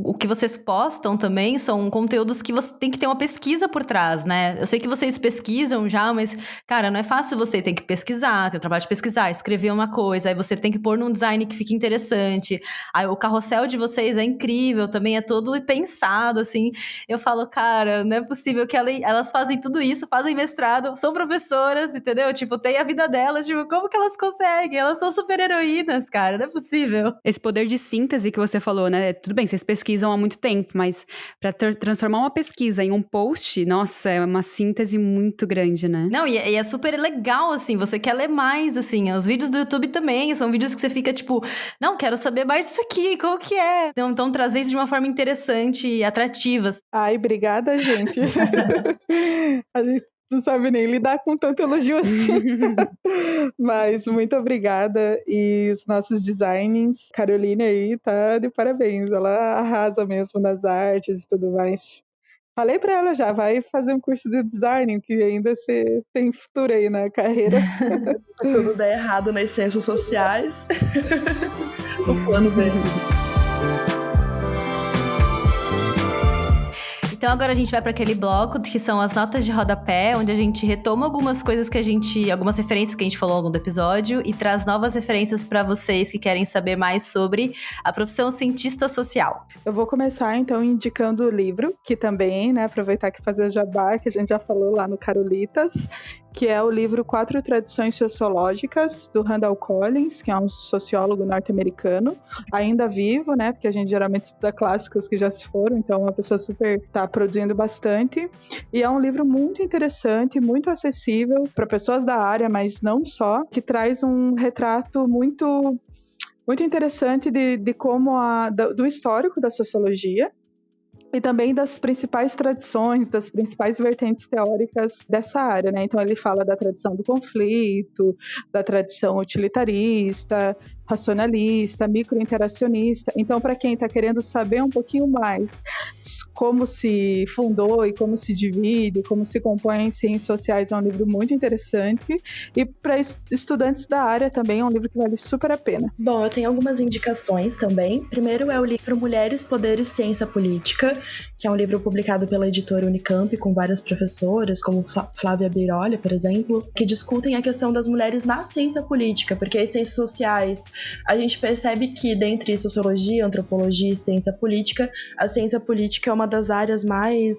o que vocês postam também são conteúdos que você tem que ter uma pesquisa por trás, né? Eu sei que vocês pesquisam já, mas, cara, não é fácil. Você tem que pesquisar, tem o trabalho de pesquisar, escrever uma coisa, aí você tem que pôr num design que fique interessante. Aí o carrossel de vocês é incrível, também é todo pensado, assim. Eu falo, cara, não é possível que elas fazem tudo isso, fazem mestrado, são professoras, entendeu? Tipo, tem a vida delas, tipo, como que elas conseguem? Elas são super heroínas, cara, não é possível. Esse poder de síntese que você falou, né? Tudo bem, vocês pesquisam há muito tempo, mas pra transformar uma pesquisa em um post, nossa, é uma síntese muito grande, né? Não, e é super legal, assim, você quer ler mais, assim. Os vídeos do YouTube também são vídeos que você fica, tipo, não, quero saber mais disso aqui, como que é? Então trazer isso de uma forma interessante e atrativa. Ai, obrigada, gente. A gente não sabe nem lidar com tanto elogio assim. Mas muito obrigada. E os nossos designs, Caroline aí tá de parabéns. Ela arrasa mesmo nas artes e tudo mais. Falei pra ela já, vai fazer um curso de design, que ainda você tem futuro aí na carreira. Se tudo der errado nas ciências sociais, o plano B. Então agora a gente vai para aquele bloco que são as notas de rodapé, onde a gente retoma algumas coisas algumas referências que a gente falou ao longo do episódio e traz novas referências para vocês que querem saber mais sobre a profissão cientista social. Eu vou começar então indicando o livro, que também, né, aproveitar que fazer jabá, que a gente já falou lá no Carolitas, que é o livro 4 Tradições Sociológicas, do Randall Collins, que é um sociólogo norte-americano, ainda vivo, né, porque a gente geralmente estuda clássicos que já se foram, então uma pessoa super tá produzindo bastante, e é um livro muito interessante, muito acessível para pessoas da área, mas não só, que traz um retrato muito interessante de como do histórico da sociologia, e também das principais tradições, das principais vertentes teóricas dessa área, né? Então ele fala da tradição do conflito, da tradição utilitarista, racionalista, microinteracionista. Então, para quem está querendo saber um pouquinho mais como se fundou e como se divide, como se compõe em ciências sociais, é um livro muito interessante. E para estudantes da área também é um livro que vale super a pena. Bom, eu tenho algumas indicações também. Primeiro é o livro Mulheres, Poder e Ciência Política, que é um livro publicado pela editora Unicamp, com várias professoras, como Flávia Beirolha, por exemplo, que discutem a questão das mulheres na ciência política, porque as ciências sociais, a gente percebe que, dentre sociologia, antropologia e ciência política, a ciência política é uma das áreas mais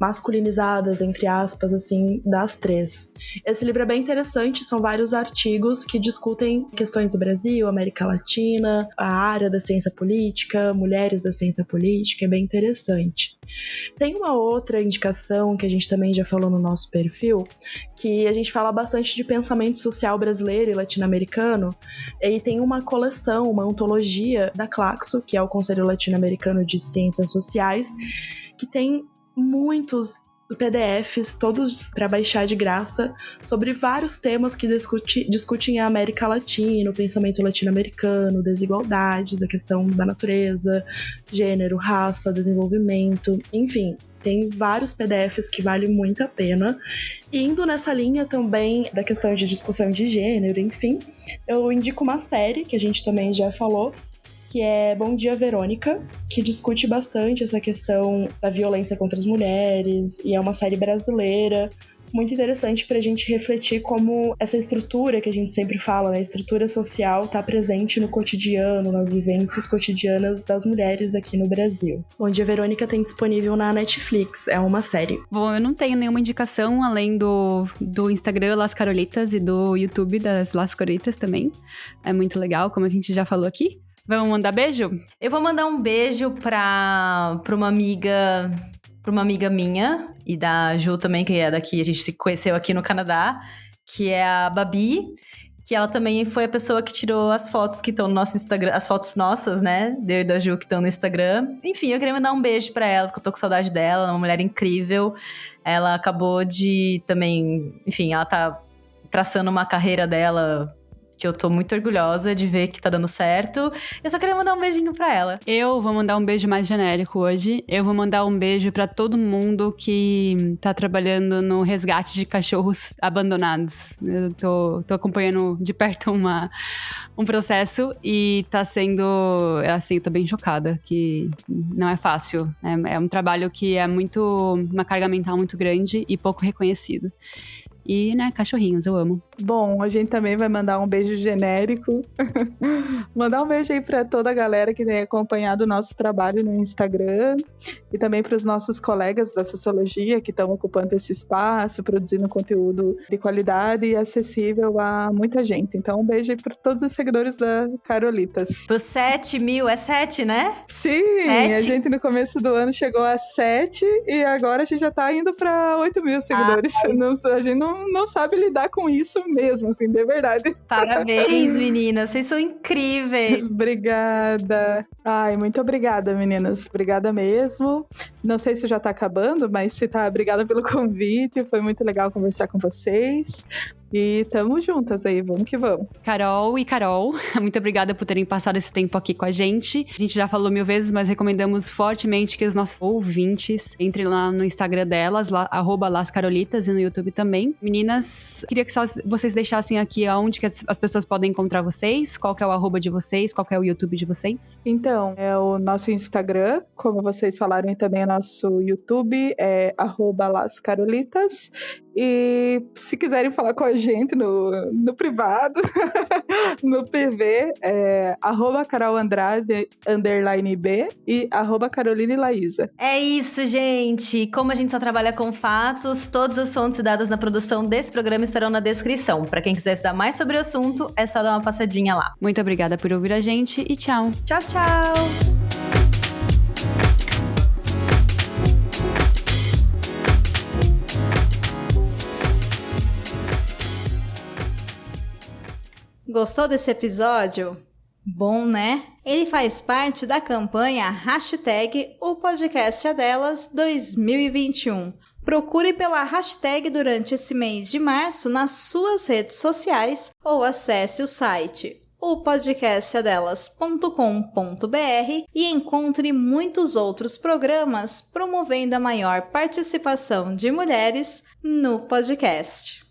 masculinizadas, entre aspas, assim, das três. Esse livro é bem interessante, são vários artigos que discutem questões do Brasil, América Latina, a área da ciência política, mulheres da ciência política, é bem interessante. Tem uma outra indicação que a gente também já falou no nosso perfil, que a gente fala bastante de pensamento social brasileiro e latino-americano, e tem uma coleção, uma antologia da Claxo, que é o Conselho Latino-Americano de Ciências Sociais, que tem muitos PDFs, todos para baixar de graça, sobre vários temas que discutem a América Latina, o pensamento latino-americano, desigualdades, a questão da natureza, gênero, raça, desenvolvimento, enfim. Tem vários PDFs que valem muito a pena. E indo nessa linha também da questão de discussão de gênero, enfim, eu indico uma série que a gente também já falou, que é Bom Dia, Verônica, que discute bastante essa questão da violência contra as mulheres, e é uma série brasileira, muito interessante pra gente refletir como essa estrutura que a gente sempre fala, né, a estrutura social tá presente no cotidiano, nas vivências cotidianas das mulheres aqui no Brasil. Bom Dia, Verônica tem disponível na Netflix, é uma série. Bom, eu não tenho nenhuma indicação além do Instagram Las Carolitas e do YouTube das Las Carolitas também. É muito legal, como a gente já falou aqui. Vamos mandar beijo? Eu vou mandar um beijo pra uma amiga minha e da Ju também, que é daqui, a gente se conheceu aqui no Canadá, que é a Babi, que ela também foi a pessoa que tirou as fotos que estão no nosso Instagram, as fotos nossas, né, eu e da Ju que estão no Instagram. Enfim, eu queria mandar um beijo pra ela, porque eu tô com saudade dela, ela é uma mulher incrível. Ela acabou de também, enfim, ela tá traçando uma carreira dela que eu tô muito orgulhosa de ver que tá dando certo. Eu só queria mandar um beijinho pra ela. Eu vou mandar um beijo mais genérico hoje. Eu vou mandar um beijo pra todo mundo que tá trabalhando no resgate de cachorros abandonados. Eu tô acompanhando de perto um processo e tá sendo, assim, eu tô bem chocada, que não é fácil. É um trabalho que é uma carga mental muito grande e pouco reconhecido. E, né, cachorrinhos, eu amo. Bom, a gente também vai mandar um beijo genérico. Mandar um beijo aí pra toda a galera que tem acompanhado o nosso trabalho no Instagram e também para os nossos colegas da Sociologia que estão ocupando esse espaço, produzindo conteúdo de qualidade e acessível a muita gente. Então, um beijo aí para todos os seguidores da Carolitas. Pros 7 mil, é 7, né? Sim, 7? A gente no começo do ano chegou a 7 e agora a gente já tá indo para 8 mil seguidores. A gente não sabe lidar com isso mesmo, assim, de verdade. Parabéns, meninas. Vocês são incríveis. Obrigada. Ai, muito obrigada, meninas. Obrigada mesmo. Não sei se já tá acabando, mas se tá, obrigada pelo convite. Foi muito legal conversar com vocês. E tamo juntas aí, vamos que vamos. Carol e Carol, muito obrigada por terem passado esse tempo aqui com a gente. A gente já falou 1000 vezes, mas recomendamos fortemente que os nossos ouvintes entrem lá no Instagram delas, @lascarolitas, e no YouTube também. Meninas, queria que só vocês deixassem aqui aonde que as pessoas podem encontrar vocês, qual que é o @ de vocês, qual que é o YouTube de vocês. Então, é o nosso Instagram, como vocês falaram, e também o nosso YouTube é @lascarolitas. E se quiserem falar com a gente no privado, no PV, é @CarolAndrade _B e @CarolineLaísa. É isso, gente. Como a gente só trabalha com fatos, todas as fontes dadas na produção desse programa estarão na descrição. Para quem quiser estudar mais sobre o assunto, é só dar uma passadinha lá. Muito obrigada por ouvir a gente e tchau. Tchau, tchau! Gostou desse episódio? Bom, né? Ele faz parte da campanha #OPodcastEDelas 2021. Procure pela hashtag durante esse mês de março nas suas redes sociais ou acesse o site opodcastadelas.com.br e encontre muitos outros programas promovendo a maior participação de mulheres no podcast.